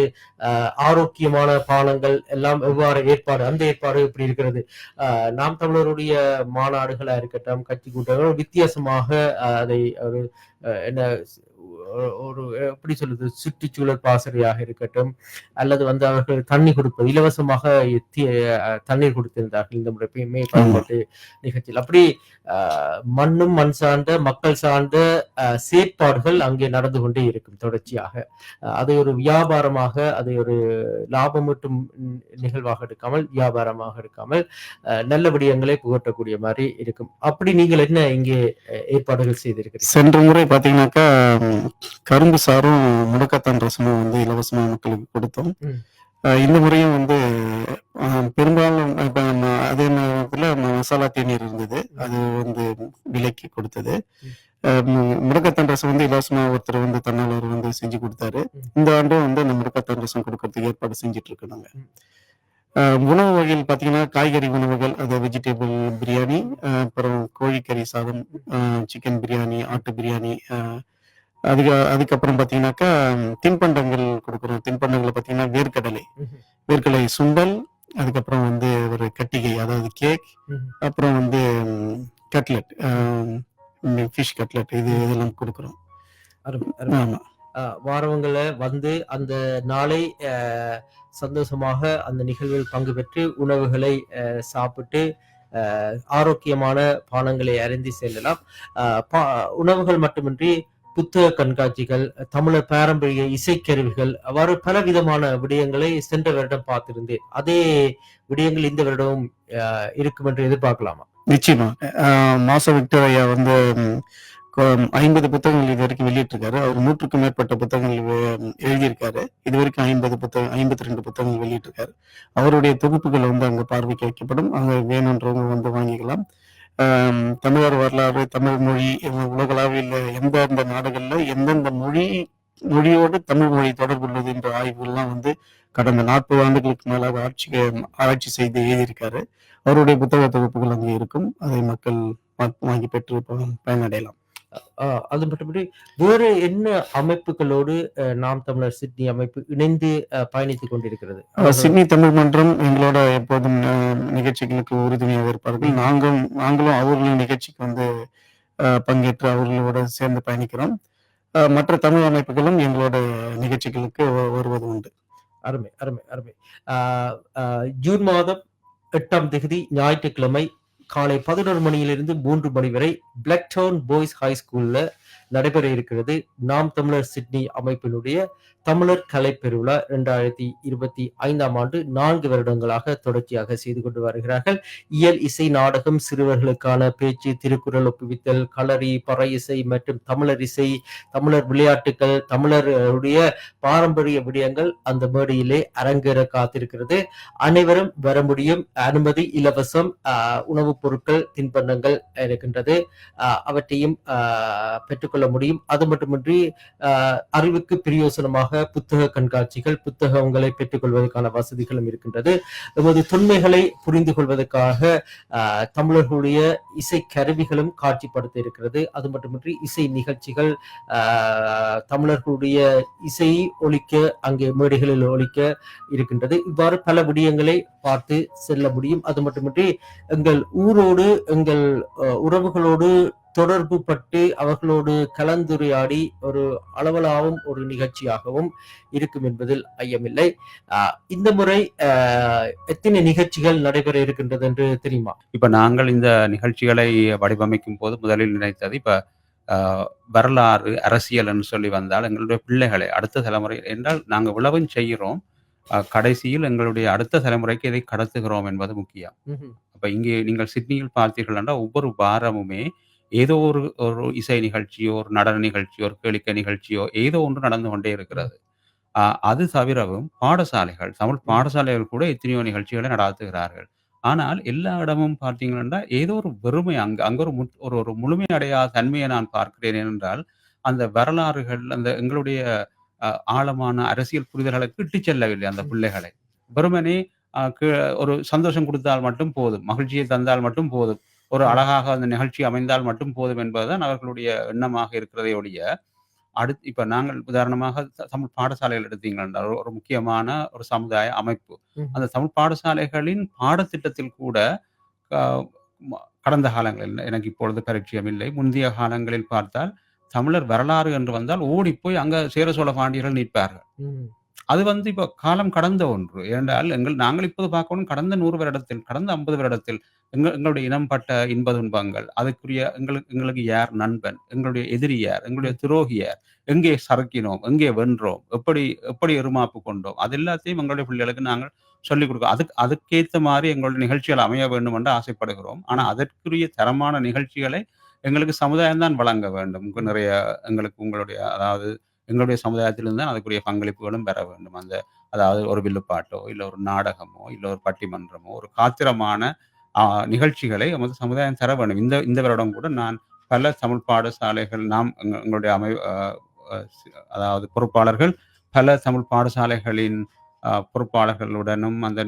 ஆரோக்கியமான பானங்கள் எல்லாம் எவ்வாறு அந்த ஏற்பாடு எப்படி இருக்கிறது? நாம் தமிழருடைய மாநாடுகளா இருக்கட்டும், கட்சி கூட்டங்கள் வித்தியாசமாக அதை என்ன ஒரு எப்படி சொல்றது, சுற்றுச்சூழல் பாசறையாக இருக்கட்டும் அல்லது அவர்கள் தண்ணீர் கொடுப்பது, இலவசமாக தண்ணீர் கொடுத்திருந்தார்கள் இந்த முறை மே பயன்பாட்டு நிகழ்ச்சியில். அப்படி மண்ணும் மண் சார்ந்த மக்கள் சார்ந்த செயற்பாடுகள் அங்கே நடந்து கொண்டே இருக்கும் தொடர்ச்சியாக. அதை ஒரு வியாபாரமாக, அதை ஒரு லாபம் மட்டும் நிகழ்வாக எடுக்காமல், வியாபாரமாக எடுக்காமல் நல்ல விடயங்களை புகட்டக்கூடிய மாதிரி இருக்கும். அப்படி நீங்கள் என்ன இங்கே ஏற்பாடுகள் செய்திருக்கிறீங்க? சென்ற முறை பாத்தீங்கன்னாக்கா கரும்பு சாரும் முடக்கத்தான் ரசமும் இலவசமா மக்களுக்கு கொடுத்தோம். இந்த முறையும் பெரும்பாலும் அதே நேரத்துல மசாலா தேநீர் இருந்தது, அது விலைக்கு கொடுத்தது. முடக்கத்தான் ரசம் வந்து இலவசமா ஒருத்தர் வந்து தன்னாளர் வந்து செஞ்சு கொடுத்தாரு. இந்த ஆண்டும் வந்து அந்த முடக்கத்தான் ரசம் கொடுக்கறதுக்கு ஏற்பாடு செஞ்சுட்டு இருக்கோம் நாங்க. உணவு வகைகள் பார்த்தீங்கன்னா, காய்கறி உணவுகள், அது வெஜிடபிள் பிரியாணி, அப்புறம் கோழிக்கறி சாதம், சிக்கன் பிரியாணி, ஆட்டு பிரியாணி, அதுக்கப்புறம் பார்த்தீங்கன்னாக்கா, தின்பண்டங்கள் குடுக்குறோம். தின்பண்டங்கள்ல பார்த்தீங்கன்னா, வேர்க்கடலை சுண்டல், அதுக்கப்புறம் வந்து ஒரு கட்டிகை, அதாவது கேக், அப்புறம் வந்து கட்லெட், ஃபிஷ் கட்லெட், இதெல்லாம் குடுக்குறோம். அருமை, அருமை. ஆமா. வாரவங்கள வந்து அந்த நாளை சந்தோஷமாக அந்த நிகழ்வில் பங்கு பெற்று உணவுகளை சாப்பிட்டு ஆரோக்கியமான பானங்களை அருந்தி செல்லலாம். உணவுகள் மட்டுமின்றி புத்தக கண்காட்சிகள், தமிழர் பாரம்பரிய இசைக்கருவிகள், அவ்வாறு பலவிதமான விடயங்களை சென்ற வருடம் பார்த்திருந்தேன். அதே விடயங்கள் இந்த வருடமும் இருக்கும் என்று எதிர்பார்க்கலாமா? நிச்சயமா. மாச விக்டர் ஐயா வந்து 50 புத்தகங்கள் இது வரைக்கும் வெளியிட்டிருக்காரு. அவர் 100க்கும் மேற்பட்ட புத்தகங்கள் எழுதியிருக்காரு. இது வரைக்கும் 52 புத்தகங்கள் வெளியிட்டிருக்காரு. அவருடைய தொகுப்புகள் வந்து அங்க பார்வைக்கு வைக்கப்படும். அங்க வேணுன்றவங்க வந்து வாங்கிக்கலாம். தமிழர் வரலாறு, தமிழ் மொழி, உலகளாவிய எந்தெந்த நாடுகள்ல எந்தெந்த மொழியோடு தமிழ் மொழி தொடர்புள்ளது என்ற ஆய்வுகள்லாம் வந்து கடந்த 40 ஆண்டுகளுக்கு மேலாக ஆராய்ச்சி செய்து எழுதியிருக்காரு. அவருடைய புத்தக தொகுப்புகள் அங்கே இருக்கும். அதை மக்கள் வாங்கி பெற்று பயனடையலாம். அது மட்டுமின்றி வேறு என்ன அமைப்புகளோடு நாம் தமிழர் சிட்னி அமைப்பு இணைந்து பயணித்துக் கொண்டிருக்கிறது? சிட்னி தமிழ் மன்றம் எங்களோட எப்போதும் நிகழ்ச்சிகளுக்கு உறுதுணையாக இருப்பார்கள். நாங்களும் அவர்களின் நிகழ்ச்சிக்கு வந்து பங்கேற்று அவர்களோட சேர்ந்து பயணிக்கிறோம். மற்ற தமிழ் அமைப்புகளும் எங்களோட நிகழ்ச்சிகளுக்கு வருவது உண்டு. அருமை, அருமை, அருமை. ஜூன் மாதம் 8ஆம் தேதி ஞாயிற்றுக்கிழமை காலை 11 மணியிலிருந்து 3 மணி வரை பிளாக்டவுன் பாய்ஸ் ஹை ஸ்கூல்ல நடைபெற இருக்கிறது நாம் தமிழர் சிட்னி அமைப்பினுடைய தமிழர் கலை பெருவிழா 2025ஆம் ஆண்டு 4 வருடங்களாக தொடர்ச்சியாக செய்து கொண்டு வருகிறார்கள். இயல், இசை, நாடகம், சிறுவர்களுக்கான பேச்சு, திருக்குறள் ஒப்புவித்தல், களரி, பறை இசை மற்றும் தமிழர் இசை, தமிழர் விளையாட்டுகள், தமிழருடைய பாரம்பரிய விடயங்கள் அந்த மேடையிலே அரங்கேற காத்திருக்கிறது. அனைவரும் வர முடியும். அனுமதி இலவசம். உணவுப் பொருட்கள், தின்பண்டங்கள் இருக்கின்றது. அவற்றையும் பெற்றுக்கொள்ள முடியும். அது மட்டுமின்றி அறிவுக்கு பிரயோசனமாக புத்தக கண்காட்சிகள், புத்தகங்களை பெற்றுக்கொள்வதற்கான வசதிகளும் இருக்கின்றது. நமது தொன்மைகளை புரிந்து கொள்வதற்காக தமிழர்களுடைய இசை கருவிகளும் காட்சிப்படுத்த இருக்கிறது. அது மட்டுமின்றி இசை நிகழ்ச்சிகள், தமிழர்களுடைய இசை ஒலிக்க அங்கே மேடைகளில் ஒலிக்க இருக்கின்றது. இவ்வாறு பல விடயங்களை பார்த்து செல்ல முடியும். அது மட்டுமின்றி எங்கள் ஊரோடு, எங்கள் உறவுகளோடு தொடர்பு பட்டு அவர்களோடு கலந்துரையாடி ஒரு அளவலாவும் ஒரு நிகழ்ச்சியாகவும் இருக்கும் என்பதில் ஐயமில்லை. இந்த முறை எத்தனை நிகழ்ச்சிகள் நடைபெற இருக்கின்றது என்று தெரியுமா? இப்ப நாங்கள் இந்த நிகழ்ச்சிகளை வடிவமைக்கும் போது முதலில் நினைத்தது, இப்ப வரலாறு, அரசியல் என்று சொல்லி வந்தால் எங்களுடைய பிள்ளைகளை அடுத்த தலைமுறை என்றால் நாங்கள் விளவும் செய்கிறோம், கடைசியில் எங்களுடைய அடுத்த தலைமுறைக்கு இதை கடத்துகிறோம் என்பது முக்கியம். அப்ப இங்கே நீங்கள் சிட்னியில் பார்த்தீர்கள் என்றால் ஒவ்வொரு வாரமுமே ஏதோ ஒரு இசை நிகழ்ச்சியோ, ஒரு நடன நிகழ்ச்சியோ, ஒரு கேளிக்கை நிகழ்ச்சியோ ஏதோ ஒன்று நடந்து கொண்டே இருக்கிறது. அது தவிரவும் பாடசாலைகள், தமிழ் பாடசாலைகள் கூட எத்தனையோ நிகழ்ச்சிகளை நடாத்துகிறார்கள். ஆனால் எல்லா இடமும் பார்த்தீங்கன்னா ஏதோ ஒரு வெறுமை, அங்க ஒரு முழுமையடையாத தன்மையை நான் பார்க்கிறேன். ஏனென்றால் அந்த வரலாறுகள், அந்த எங்களுடைய ஆழமான அரசியல் புரிதல்களுக்கு இட்டுச் செல்லவில்லை அந்த பிள்ளைகளை. வெறுமனே ஒரு சந்தோஷம் கொடுத்தால் மட்டும் போதும், மகிழ்ச்சியை தந்தால் மட்டும் போதும், ஒரு அழகாக அந்த நிகழ்ச்சி அமைந்தால் மட்டும் போதும் என்பதுதான் அவர்களுடைய எண்ணமாக இருக்கிறதை ஒழிய, இப்ப நாங்கள் உதாரணமாக தமிழ் பாடசாலைகள் எடுத்தீங்கன்னா ஒரு முக்கியமான ஒரு சமுதாய அமைப்பு. அந்த தமிழ் பாடசாலைகளின் பாடத்திட்டத்தில் கூட கடந்த காலங்களில், எனக்கு இப்பொழுது பரிச்சயம் இல்லை, முந்தைய காலங்களில் பார்த்தால் தமிழர் வரலாறு என்று வந்தால் ஓடி போய் அங்க சேர சோழ பாண்டியர்கள் நிற்பார்கள். அது வந்து இப்ப காலம் கடந்த ஒன்று. ஏனென்றால் நாங்கள் இப்போது பார்க்கணும், கடந்த 100 வருடத்தில், கடந்த 50 வருடத்தில் எங்களுடைய இனம் பட்ட இன்ப துன்பங்கள், அதுக்குரிய எங்களுக்கு யார் நண்பன், எங்களுடைய எதிரி யார், எங்களுடைய துரோகி யார், எங்கே சறுக்கினோம், எங்கே வென்றோம், எப்படி எருமாப்பு கொண்டோம், அது எல்லாத்தையும் எங்களுடைய பிள்ளைகளுக்கு நாங்கள் சொல்லிக் கொடுக்கிறோம். அதுக்கேற்ற மாதிரி எங்களுடைய நிகழ்ச்சிகள் அமைய வேண்டும் என்று ஆசைப்படுகிறோம். ஆனா அதற்குரிய தரமான நிகழ்ச்சிகளை எங்களுக்கு சமுதாயம் தான் வழங்க வேண்டும். நிறைய உங்களுடைய அதாவது எங்களுடைய சமுதாயத்திலிருந்து தான் அதுக்குரிய பங்களிப்புகளும் பெற வேண்டும். அதாவது ஒரு வில்லுப்பாட்டோ, இல்ல ஒரு நாடகமோ, இல்ல ஒரு பட்டிமன்றமோ, ஒரு காத்திரமான நிகழ்ச்சிகளை நமது சமுதாயம் தர வேண்டும். இந்த வருடம் கூட நான் பல தமிழ் பாடசாலைகள் நாம் எங்களுடைய அதாவது பொறுப்பாளர்கள் பல தமிழ் பாடசாலைகளின் பொறுப்பாளர்களுடனும் அந்த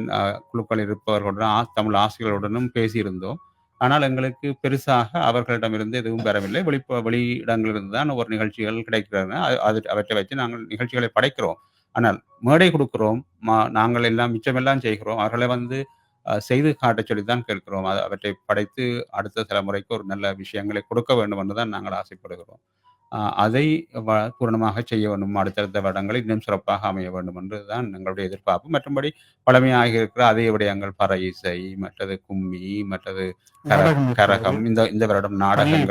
குழுக்கள் இருப்பவர்களுடன் தமிழ் ஆசிரியர்களுடனும் பேசியிருந்தோம். ஆனால் எங்களுக்கு பெருசாக அவர்களிடமிருந்து எதுவும் பெறவில்லை. வெளியிடங்களிலிருந்து தான் ஒரு நிகழ்ச்சிகள் கிடைக்கின்றன. அவற்றை வச்சு நாங்கள் நிகழ்ச்சிகளை படைக்கிறோம். ஆனால் மேடை கொடுக்கிறோம். நாங்கள் எல்லாம் மிச்சமெல்லாம் செய்கிறோம். அவர்களை வந்து செய்து காட்டச் சொல்லி தான் கேட்கிறோம். அவற்றை படைத்து அடுத்த தலைமுறைக்கு ஒரு நல்ல விஷயங்களை கொடுக்க வேண்டும் என்று தான் நாங்கள் ஆசைப்படுகிறோம். அதை பூரணமாக செய்ய வேண்டும். அடுத்தடுத்த வருடங்கள் இன்னும் சிறப்பாக அமைய வேண்டும் என்று தான் எங்களுடைய எதிர்பார்ப்பு. மற்றும்படி பழமையாக இருக்கிற அதே விடயங்கள் பறை இசை, மற்றது கும்மி, மற்றது கரகம், இந்த வருடம் நாடகங்கள்,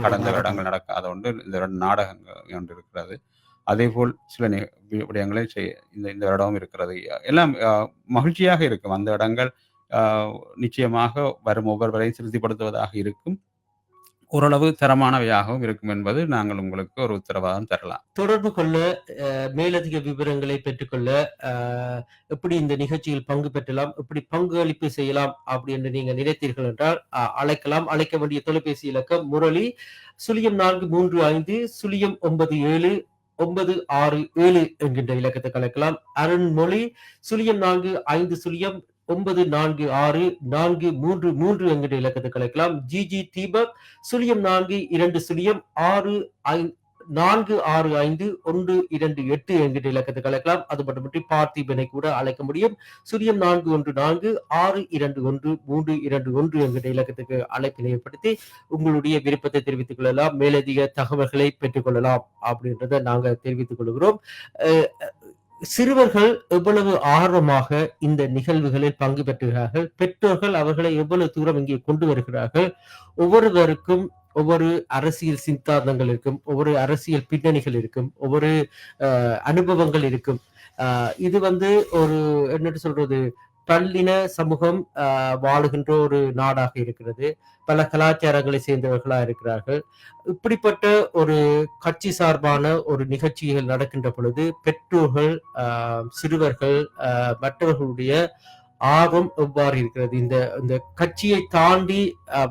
கடந்த வருடங்கள் நடக்காத ஒன்று இந்த வருடம் நாடகங்கள் ஒன்று இருக்கிறது. அதேபோல் சில விடயங்களை இந்த வருடமும் இருக்கிறது. எல்லாம் மகிழ்ச்சியாக இருக்கும். அந்த இடங்கள் நிச்சயமாக வரும் ஒவ்வொருவரையும் திருப்திப்படுத்துவதாக இருக்கும். ஓரளவு தரமானவையாகவும் இருக்கும் என்பது நாங்கள் உங்களுக்கு ஒரு உத்தரவாதம் தரலாம். தொடர்பு கொள்ள மேலதிக விவரங்களை பெற்றுக்கொள்ள எப்படி இந்த நிகழ்ச்சியில் பங்கு பெற்றலாம், எப்படி பங்களிப்பு செய்யலாம் அப்படி என்று நீங்க நினைத்தீர்கள் என்றால் அழைக்கலாம். அழைக்க வேண்டிய தொலைபேசி இலக்கம் முரளி 0435 097 967 என்கின்ற இலக்கத்தை அழைக்கலாம். அருண்மொழி 0450 946 433 என்கிற இலக்கத்தை அழைக்கலாம். ஜிஜி தீபக் 0420 465 128 என்கிற இலக்கத்தை அழைக்கலாம். அது மட்டுமின்றி பார்த்திபனை கூட அழைக்க முடியும். 0414 621 321 என்கிற இலக்கத்துக்கு அழைப்பினை ஏற்படுத்தி உங்களுடைய விருப்பத்தை தெரிவித்துக் கொள்ளலாம். மேலதிக தகவல்களை பெற்றுக் கொள்ளலாம் அப்படின்றத நாங்க தெரிவித்துக் கொள்கிறோம். சிறுவர்கள் எவ்வளவு ஆர்வமாக இந்த நிகழ்வுகளில் பங்கு பெற்றுகிறார்கள், பெற்றோர்கள் அவர்களை எவ்வளவு தூரம் இங்கே கொண்டு வருகிறார்கள், ஒவ்வொருவருக்கும் ஒவ்வொரு அரசியல் சித்தாந்தங்கள் இருக்கும், ஒவ்வொரு அரசியல் பின்னணிகள் இருக்கும், ஒவ்வொரு அனுபவங்கள் இருக்கும். இது வந்து ஒரு என்ன சொல்றது, பல்லின சமூகம் வாழுகின்ற ஒரு நாடாக இருக்கிறது. பல கலாச்சாரங்களை சேர்ந்தவர்களா இருக்கிறார்கள். இப்படிப்பட்ட ஒரு கட்சி சார்பான ஒரு நிகழ்ச்சிகள் நடக்கின்ற பொழுது பெற்றோர்கள், சிறுவர்கள், மற்றவர்களுடைய ஆர்வம் எவ்வாறு இருக்கிறது, இந்த கட்சியை தாண்டி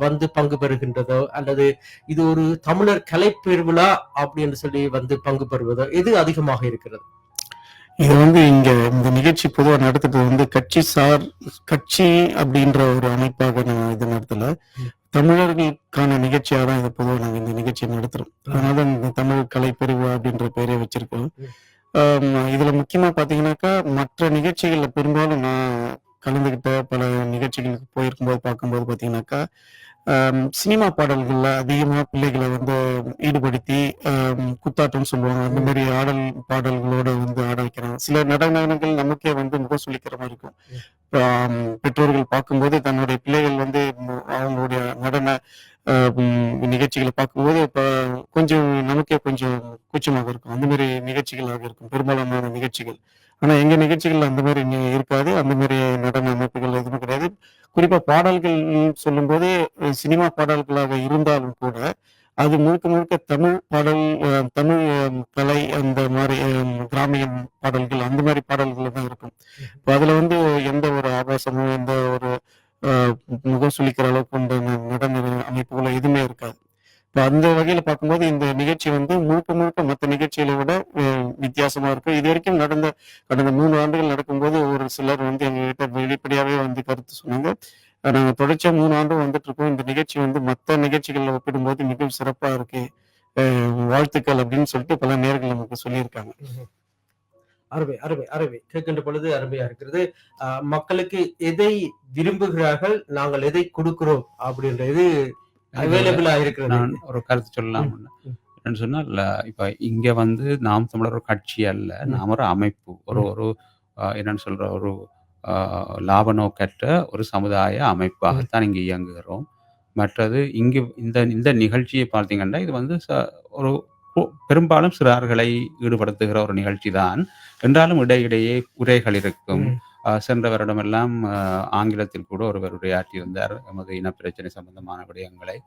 வந்து பங்கு பெறுகின்றதோ அல்லது இது ஒரு தமிழர் கலை பெருவிழா அப்படின்னு சொல்லி வந்து பங்கு பெறுவதோ எது அதிகமாக இருக்கிறது? இது வந்து இங்க இந்த நிகழ்ச்சி பொதுவா நடத்துறது வந்து கட்சி அப்படின்ற ஒரு அமைப்பாக நான் இது நடத்தல. தமிழர்களுக்கான நிகழ்ச்சியாக தான் இதை பொதுவாக நாங்கள் இந்த நிகழ்ச்சியை நடத்துறோம். அதனால இந்த தமிழ் கலை பெருவிழா அப்படின்ற பேரே வச்சிருக்கோம். இதுல முக்கியமா பாத்தீங்கன்னாக்கா மற்ற நிகழ்ச்சிகள்ல பெரும்பாலும் நான் கலந்துகிட்ட பல நிகழ்ச்சிகளுக்கு போயிருக்கும்போது பார்க்கும்போது பாத்தீங்கன்னாக்கா சினிமா பாடல்கள்ல அதிகமா பிள்ளைகளை வந்து ஈடுபடுத்தி குத்தாட்டம் சொல்லுவாங்க, அந்த மாதிரி ஆடல் பாடல்களோட வந்து ஆட வைக்கிறாங்க. சில நடனங்கள் நமக்கே வந்து முகம் சொல்லிக்கிற மாதிரி இருக்கும். பெற்றோர்கள் பார்க்கும்போது தன்னுடைய பிள்ளைகள் வந்து அவங்களுடைய நடன நிகழ்ச்சிகளை பார்க்கும்போது இப்ப கொஞ்சம் நமக்கே கொஞ்சம் கூச்சமாக இருக்கும். அந்த மாதிரி நிகழ்ச்சிகளாக இருக்கும் பெரும்பாலான நிகழ்ச்சிகள். ஆனா எங்க நிகழ்ச்சிகள் அந்த மாதிரி இருக்காது. அந்த மாதிரி நடன அமைப்புகள் எதுவுமே கிடையாது. குறிப்பா பாடல்கள் சொல்லும்போது சினிமா பாடல்களாக இருந்தாலும் கூட அது முழுக்க முழுக்க தமிழ் பாடல், தமிழ் கலை, அந்த மாதிரி கிராமிய பாடல்கள், அந்த மாதிரி பாடல்கள் தான் இருக்கும். இப்போ அதுல வந்து எந்த ஒரு ஆபாசமும் எந்த ஒரு முகம் சுளிக்கிற அளவுக்கு கொண்ட நடன அமைப்புகளோ எதுவுமே இருக்காது. இப்போ அந்த வகையில பார்க்கும்போது இந்த நிகழ்ச்சி வந்து முழுக்க முழுக்க மற்ற நிகழ்ச்சிகளை விட வித்தியாசமா இருக்கு. இது வரைக்கும் கடந்த 3 ஆண்டுகள் நடக்கும்போது ஒரு சிலர் வந்து எங்ககிட்ட வெளிப்படையாவே வந்து கருத்து சொன்னாங்க. நாங்க தொடர்ச்சியா 3 ஆண்டும் வந்துட்டு இருக்கோம். இந்த நிகழ்ச்சி வந்து மற்ற நிகழ்ச்சிகள்ல ஒப்பிடும்போது மிகவும் சிறப்பா இருக்கு, வாழ்த்துக்கள் அப்படின்னு சொல்லிட்டு பல நேர்கள் நமக்கு சொல்லியிருக்காங்க. அருமை அருமை அருமை. கேட்கின்ற பொழுது அருமையா இருக்கிறது. மக்களுக்கு எதை விரும்புகிறார்கள், நாங்கள் எதை கொடுக்கிறோம் அப்படின்றது அவைலபிளா இருக்கிறது. நான் ஒரு கருத்து சொல்லலாம். என்னன்னு சொன்னால், இப்ப இங்க வந்து நாம் தமிழர் ஒரு கட்சி அல்ல, நாம் ஒரு அமைப்பு, ஒரு என்னன்னு சொல்ற ஒரு லாப நோக்கற்ற ஒரு சமுதாய அமைப்பாகத்தான் இங்க இயங்குகிறோம். மற்றது இங்கு இந்த நிகழ்ச்சியை பார்த்தீங்கன்னா இது வந்து ஒரு பெரும்பாலும் சிறார்களை ஈடுபடுத்துகிற ஒரு நிகழ்ச்சி தான். என்றாலும் இடையிடையே உரைகள் இருக்கும். சென்ற வருடமெல்லாம் ஆங்கிலத்தில் கூட ஒருவர் உரையாற்றியிருந்தார் எமது இனப்பிரச்சனை சம்பந்தமான விடயங்களை.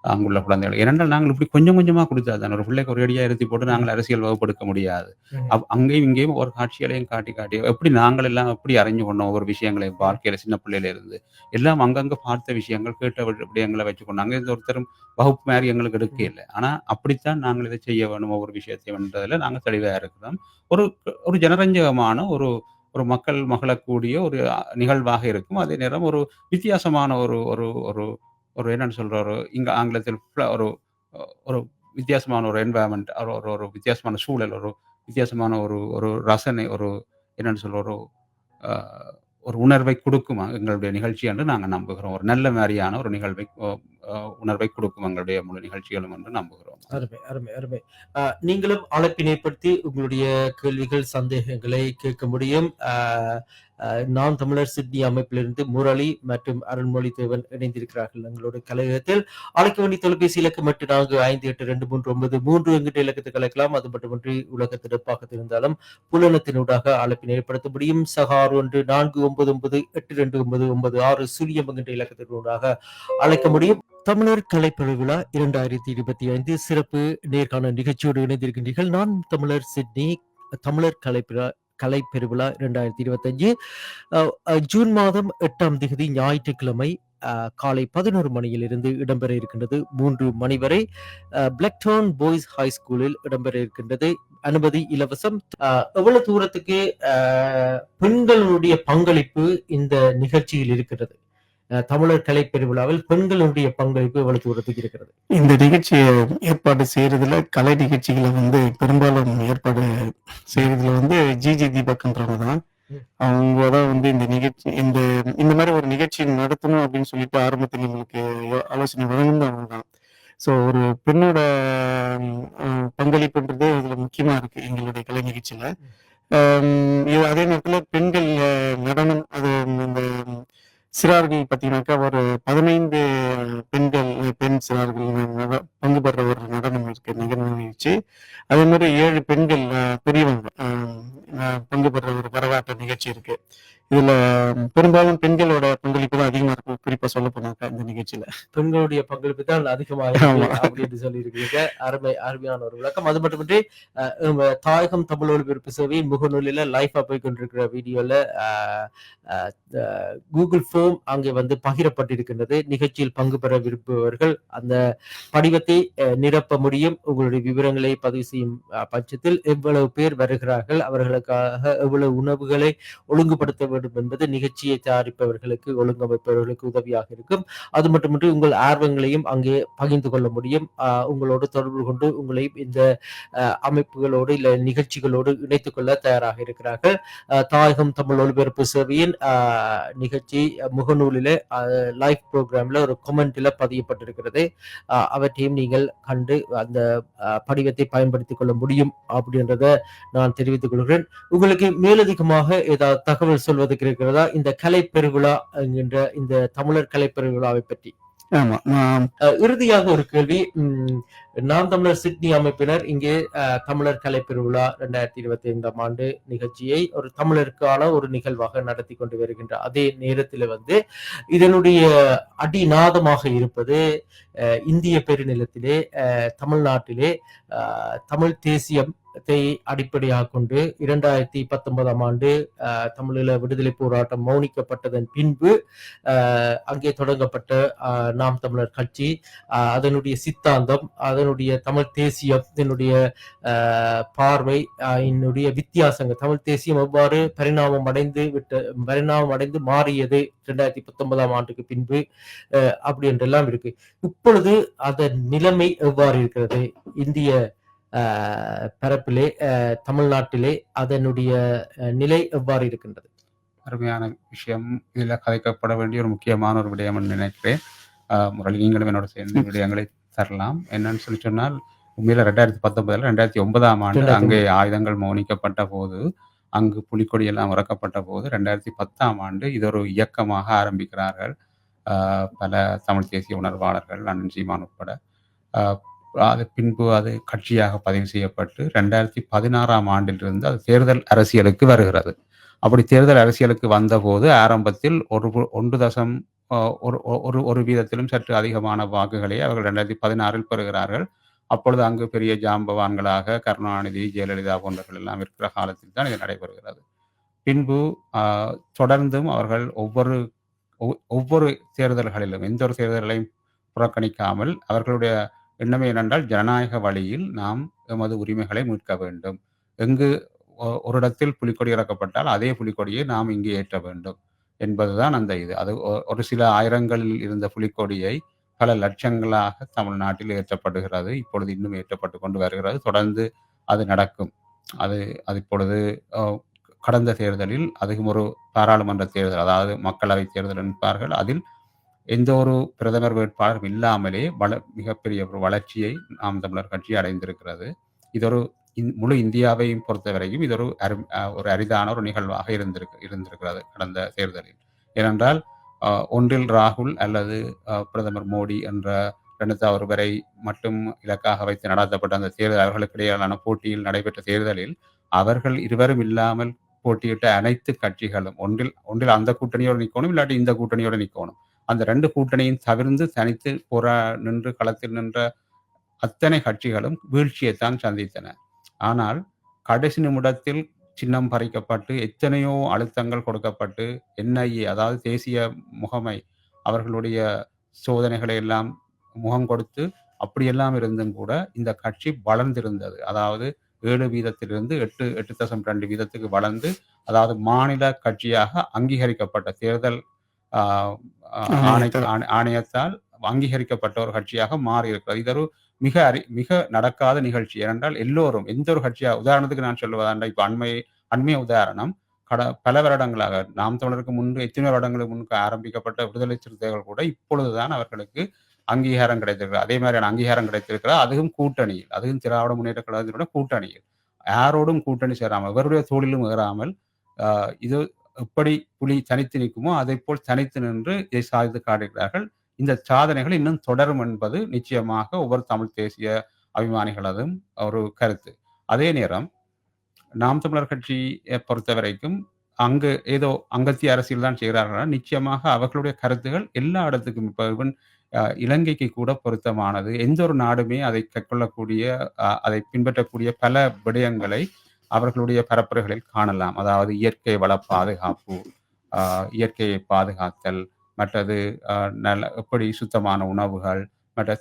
அங்குள்ள குழந்தைகள். ஏனென்றால் நாங்கள் இப்படி கொஞ்சம் கொஞ்சமா குடுத்தா தான் ஒரு பிள்ளைக்கு ஒரு அடியா இருத்தி போட்டு ம். நாங்கள் அரசியல் வகுப்பெடுக்க முடியாது. ம். அங்கேயும் இங்கேயும் ஒரு காட்சிகளையும் காட்டி காட்டி எப்படி நாங்கள் எல்லாம் எப்படி அறிஞ்சு கொண்டோம் ஒவ்வொரு விஷயங்களையும் ம். வாழ்க்கையில சின்ன பிள்ளையில இருந்து. எல்லாம் அங்கங்க பார்த்த விஷயங்கள், கேட்ட விடயங்கள வச்சுக்கொண்டு அங்க இருந்து ஒருத்தரும் வகுப்பு மாரி எங்களுக்கு எடுக்க ம். இல்ல. ஆனா அப்படித்தான் நாங்கள் இத செய்ய வேணும் ஒவ்வொரு விஷயத்தையும்ன்றதுல நாங்க தெளிவா இருக்கிறோம். ஒரு ஒரு ஜனரஞ்சகமான ஒரு ஒரு மக்கள் மகிழக்கூடிய ஒரு நிகழ்வாக இருக்கும். அதே நேரம் ஒரு வித்தியாசமான ஒரு ஒரு ஒரு ஒரு என்னன்னு சொல்ற ஒரு இங்க ஆங்கிலத்தில் ஒரு ஒரு வித்தியாசமான ஒரு என்வைரன்மென்ட் ஒரு ஒரு ஒரு வித்தியாசமான சூழல், ஒரு வித்தியாசமான ஒரு ஒரு ரசனை, ஒரு என்னன்னு சொல்ற ஒரு அ ஒரு உணர்வை குடுக்கும் எங்களுடைய நிகழ்ச்சி என்று நாங்க நம்புகிறோம். ஒரு நல்ல மாரியான ஒரு நிகழ்வை அ அ உணர்வை குடுக்கும் எங்களுடைய முழு நிகழ்ச்சிகளும் என்று நம்புகிறோம். அருமை, அருமை, அருமை. நீங்களும் அழைப்பினை படுத்தி உங்களுடைய கேள்விகள், சந்தேகங்களை கேட்க முடியும். நாம் தமிழர் சிட்னி அமைப்பிலிருந்து முரளி மற்றும் அருண்மொழி தேவன் இணைந்திருக்கிறார்கள் எங்களோட கலையகத்தில். அழைக்க வேண்டிய தொலைபேசி இலக்கம் 84582393 என்கிற இலக்கத்துக்கு அழைக்கலாம். அது மட்டுமின்றி உலகத்தின் எப்பாகத்தில் இருந்தாலும் புலனத்தினூடாக அழைப்பினை ஏற்படுத்த முடியும். சகார் 1 499829996 சுழியம் என்கின்ற இலக்கத்தினூடாக அழைக்க முடியும். தமிழர் கலைப்பெருவிழா 2025 சிறப்பு நேர்காணல் நிகழ்ச்சியோடு இணைந்திருக்கின்றீர்கள். நான் தமிழர் சிட்னி தமிழர் கலைப்பெருவிழா 2025 ஜூன் மாதம் 8ஆம் தேதி ஞாயிற்றுக்கிழமை காலை 11 மணியிலிருந்து இடம்பெற இருக்கின்றது. 3 மணி வரை பிளாக்டவுன் பாய்ஸ் ஹை ஸ்கூலில் இடம்பெற இருக்கின்றது. அனுமதி இலவசம். எவ்வளவு தூரத்துக்கு பெண்களுடைய பங்களிப்பு இந்த நிகழ்ச்சியில் இருக்கிறது? தமிழர் கலை பெருவிழாவில் பெண்களுடைய பங்களிப்பு எவ்வளவு தூரத்துக்கு இருக்கிறது? இந்த நிகழ்ச்சியை ஏற்பாடு செய்யறதுல கலை நிகழ்ச்சிகளை பெரும்பாலும் ஏற்பாடு செய்யறதுல ஜிஜி தீபக்ன்றவங்க தான். அவங்க தான் இந்த நிகழ்ச்சி இந்த மாதிரி ஒரு நிகழ்ச்சி நடத்தணும் அப்படின்னு சொல்லிட்டு ஆரம்பத்தில் எங்களுக்கு ஆலோசனை வழங்குனவங்க தான். ஸோ ஒரு பெண்ணோட பங்களிப்புன்றது இதுல முக்கியமா இருக்கு எங்களுடைய கலை நிகழ்ச்சியில. அதே நேரத்துல பெண்கள் நடனம் அது இந்த சிறார்கள் பார்த்தீங்கன்னாக்கா ஒரு 15 பெண் சிறார்கள் பங்கு பெற ஒரு நடனம் இருக்கு நிகழ்ச்சி. அதே மாதிரி 7 பெண்கள் பெரியவங்க பங்கு பெற ஒரு கரகாட்ட நிகழ்ச்சி இருக்கு. இதுல பெரும்பாலும் பெண்களோட பங்களிப்பு தான் அதிகமா இருக்கும். குறிப்பா சொல்ல போனாக்கா இந்த நிகழ்ச்சியில பெண்களுடைய பங்களிப்பு தான் அதிகமாக இருக்கு அப்படின்னு சொல்லி இருக்கீங்க. அருமையான ஒரு விளக்கம். அது மட்டுமின்றி தாயகம் தமிழ் ஒலிபரப்பு சேவை முகநூலில லைஃபா போய் கொண்டிருக்கிற வீடியோல கூகுள் ஃபார்ம் அங்கே பகிரப்பட்டிருக்கின்றது. நிகழ்ச்சியில் பங்கு பெற விரும்புபவர்கள் அந்த படிவத்தை நிரப்ப முடியும். உங்களுடைய விவரங்களை பதிவு செய்யும் பட்சத்தில் எவ்வளவு பேர் வருகிறார்கள், அவர்களுக்காக எவ்வளவு உணவுகளை ஒழுங்குபடுத்த வேண்டும் என்பது நிகழ்ச்சியை தயாரிப்பவர்களுக்கு ஒழுங்கமைப்பவர்களுக்கு உதவியாக இருக்கும். அது மட்டுமின்றி உங்கள் ஆர்வங்களையும் அங்கே பகிர்ந்து கொள்ள முடியும். உங்களோடு தொடர்பு கொண்டு உங்களை இந்த அமைப்புகளோடு இல்ல நிகழ்ச்சிகளோடு இணைத்துக் கொள்ள தயாராக இருக்கிறார்கள். தாயகம் தமிழ் ஒலிபரப்பு சேவையின் நிகழ்ச்சி முகநூலிலே லைவ் ப்ரோக்ராம்ல ஒரு கமெண்ட்ல பதியப்பட்டிருக்கிறது. அவற்றையும் நீங்கள் கண்டு அந்த படிவத்தை பயன்படுத்திக் கொள்ள முடியும் அப்படின்றத நான் தெரிவித்துக் கொள்கிறேன். உங்களுக்கு மேலதிகமாக ஏதாவது தகவல் சொல்வதற்கு இருக்கிறதா இந்த கலை பெருவிழா என்கின்ற இந்த தமிழர் கலை பெருவிழாவை பற்றி? இறுதியாக ஒரு கேள்வி. நாம் தமிழர் சிட்னி அமைப்பினர் இங்கே தமிழர் கலை பெருவிழா 2025ஆம் ஆண்டு நிகழ்ச்சியை ஒரு தமிழருக்கான ஒரு நிகழ்வாக நடத்தி கொண்டு வருகின்ற அதே நேரத்தில் இதனுடைய அடிநாதமாக இருப்பது இந்திய பெருநிலத்திலே தமிழ்நாட்டிலே தமிழ் தேசியத்தை அடிப்படையாக கொண்டு 2019ஆம் ஆண்டு தமிழீழ விடுதலை போராட்டம் மௌனிக்கப்பட்டதன் பின்பு அங்கே தொடங்கப்பட்ட நாம் தமிழர் கட்சி, அதனுடைய சித்தாந்தம், அதனுடைய தமிழ் தேசியம், இதனுடைய பார்வை, என்னுடைய வித்தியாசங்கள், தமிழ் தேசியம் எவ்வாறு பரிணாமம் அடைந்து மாறியது 2019ஆம் ஆண்டுக்கு பின்பு அப்படி என்றெல்லாம் இருக்கு. இப்பொழுது அதன் நிலைமை எவ்வாறு இருக்கிறது? இந்திய பரப்பிலே தமிழ்நாட்டிலே அதனுடைய நிலை எவ்வாறு இருக்கின்றது? அருமையான விஷயம். இதுல கதைக்கப்பட வேண்டிய ஒரு முக்கியமான ஒரு விடயம் என்று நினைக்கிறேன். முரளி, நீங்களும் என்னோட சேர்ந்து விடயங்களை தரலாம். என்னன்னு சொல்லி சொன்னால், உண்மையில 2019 2009ஆம் ஆண்டு அங்கே ஆயுதங்கள் மௌனிக்கப்பட்ட போது, அங்கு புலிக்கொடி எல்லாம் இறக்கப்பட்ட போது 2010ஆம் ஆண்டு இது ஒரு இயக்கமாக ஆரம்பிக்கிறார்கள். பல தமிழ் தேசிய உணர்வாளர்கள், அண்ணன் சீமான் உட்பட. அது பின்பு அது கட்சியாக பதிவு செய்யப்பட்டு 2016ஆம் ஆண்டிலிருந்து அது தேர்தல் அரசியலுக்கு வருகிறது. அப்படி தேர்தல் அரசியலுக்கு வந்தபோது ஆரம்பத்தில் அ ஒரு ஒரு ஒரு வீதத்திலும் சற்று அதிகமான வாக்குகளை அவர்கள் 2016 பெறுகிறார்கள். அப்பொழுது அங்கு பெரிய ஜாம்பவான்களாக கருணாநிதி, ஜெயலலிதா போன்றவர்கள் எல்லாம் இருக்கிற காலத்தில் தான் இது நடைபெறுகிறது. பின்பு அ தொடர்ந்தும் அவர்கள் ஒவ்வொரு தேர்தல்களிலும் எந்த ஒரு தேர்தல்களையும் புறக்கணிக்காமல் அவர்களுடைய எண்ணம் என்னென்றால் ஜனநாயக வழியில் நாம் எமது உரிமைகளை மீட்க வேண்டும். எங்கு ஒரு இடத்தில் புலிக்கொடி இறக்கப்பட்டால் அதே புலிக்கொடியை நாம் இங்கே ஏற்ற வேண்டும் என்பதுதான் அந்த இது. அது ஒரு சில ஆயிரங்களில் இருந்த புலிக்கொடியை பல லட்சங்களாக தமிழ்நாட்டில் ஏற்றப்படுகிறது. இப்பொழுது இன்னும் ஏற்றப்பட்டுக் கொண்டு வருகிறது. தொடர்ந்து அது நடக்கும். அது அது இப்பொழுது அ கடந்த தேர்தலில் அதுவும் ஒரு பாராளுமன்ற தேர்தல், அதாவது மக்களவைத் தேர்தல் என்பார்கள். அதில் எந்த ஒரு பிரதமர் வேட்பாளரும் இல்லாமலே மிகப்பெரிய ஒரு வளர்ச்சியை நாம் தமிழர் கட்சி அடைந்திருக்கிறது. இது ஒரு முழு இந்தியாவையும் பொறுத்தவரையும் இது ஒரு அரிதான ஒரு நிகழ்வாக இருந்திருக்கிறது கடந்த தேர்தலில். ஏனென்றால் ஒன்றில் ராகுல் அல்லது பிரதமர் மோடி என்ற 2 ஒருவரை மட்டும் இலக்காக வைத்து நடத்தப்பட்ட அந்த தேர்தல், அவர்களுக்கு இடையிலான போட்டியில் நடைபெற்ற தேர்தலில் அவர்கள் இருவரும் இல்லாமல் போட்டியிட்ட அனைத்து கட்சிகளும் ஒன்றில் அந்த கூட்டணியோடு நிற்கணும், இல்லாட்டி இந்த கூட்டணியோடு நிற்கணும். அந்த 2 கூட்டணியும் தவிர்த்து தனித்து நின்று களத்தில் நின்ற அத்தனை கட்சிகளும் வீழ்ச்சியைத்தான் சந்தித்தன. ஆனால் கடைசி நிமிடத்தில் சின்னம் பறிக்கப்பட்டு எத்தனையோ அழுத்தங்கள் கொடுக்கப்பட்டு என்ஐஏ, அதாவது தேசிய முகமை, அவர்களுடைய சோதனைகளை எல்லாம் முகம் கொடுத்து அப்படியெல்லாம் இருந்தும் கூட இந்த கட்சி வளர்ந்திருந்தது. அதாவது 7 வீதத்திலிருந்து 8.2 வீதத்துக்கு வளர்ந்து, அதாவது மாநில கட்சியாக அங்கீகரிக்கப்பட்ட தேர்தல் ஆணையத்தால் அங்கீகரிக்கப்பட்ட ஒரு கட்சியாக மாறியிருக்கிறது. இது ஒரு மிக நடக்காத நிகழ்ச்சி. ஏனென்றால் எல்லோரும் எந்த ஒரு உதாரணத்துக்கு நான் சொல்வதாண்டா, இப்ப அண்மைய உதாரணம், பல வருடங்களாக நாம் தமிழருக்கு முன்பு எத்தனை வருடங்களுக்கு முன்பு ஆரம்பிக்கப்பட்ட விடுதலை சிறுத்தைகள் கூட இப்பொழுதுதான் அவர்களுக்கு அங்கீகாரம் கிடைத்திருக்கிறது. அதே மாதிரியான அங்கீகாரம் கிடைத்திருக்கிறது. அதுவும் கூட்டணியில், அதுவும் திராவிட முன்னேற்ற கழகத்தினுடைய கூட்டணியில். யாரோடும் கூட்டணி சேராமல், இவருடைய தோளிலும் ஏறாமல், இது எப்படி புலி தனித்து நிற்குமோ அதை போல் தனித்து நின்று இதை சாதித்து காட்டுகிறார்கள். இந்த சாதனைகள் இன்னும் தொடரும் என்பது நிச்சயமாக ஒவ்வொரு தமிழ் தேசிய அபிமானிகளதும் ஒரு கருத்து. அதே நேரம் நாம் தமிழர் கட்சியை பொறுத்தவரைக்கும் அங்கு ஏதோ அங்கத்திய அரசியல் தான் செய்கிறார்கள். நிச்சயமாக அவர்களுடைய கருத்துகள் எல்லா இடத்துக்கும், இப்ப ஈவன் இலங்கைக்கு கூட பொருத்தமானது. எந்த ஒரு நாடுமே அதை கைக்கொள்ளக்கூடிய, அதை பின்பற்றக்கூடிய பல விடயங்களை அவர்களுடைய பரப்புரைகளில் காணலாம். அதாவது இயற்கை வள பாதுகாப்பு, இயற்கையை பாதுகாத்தல், மற்றது எப்படி சுத்தமான உணவுகள், மற்ற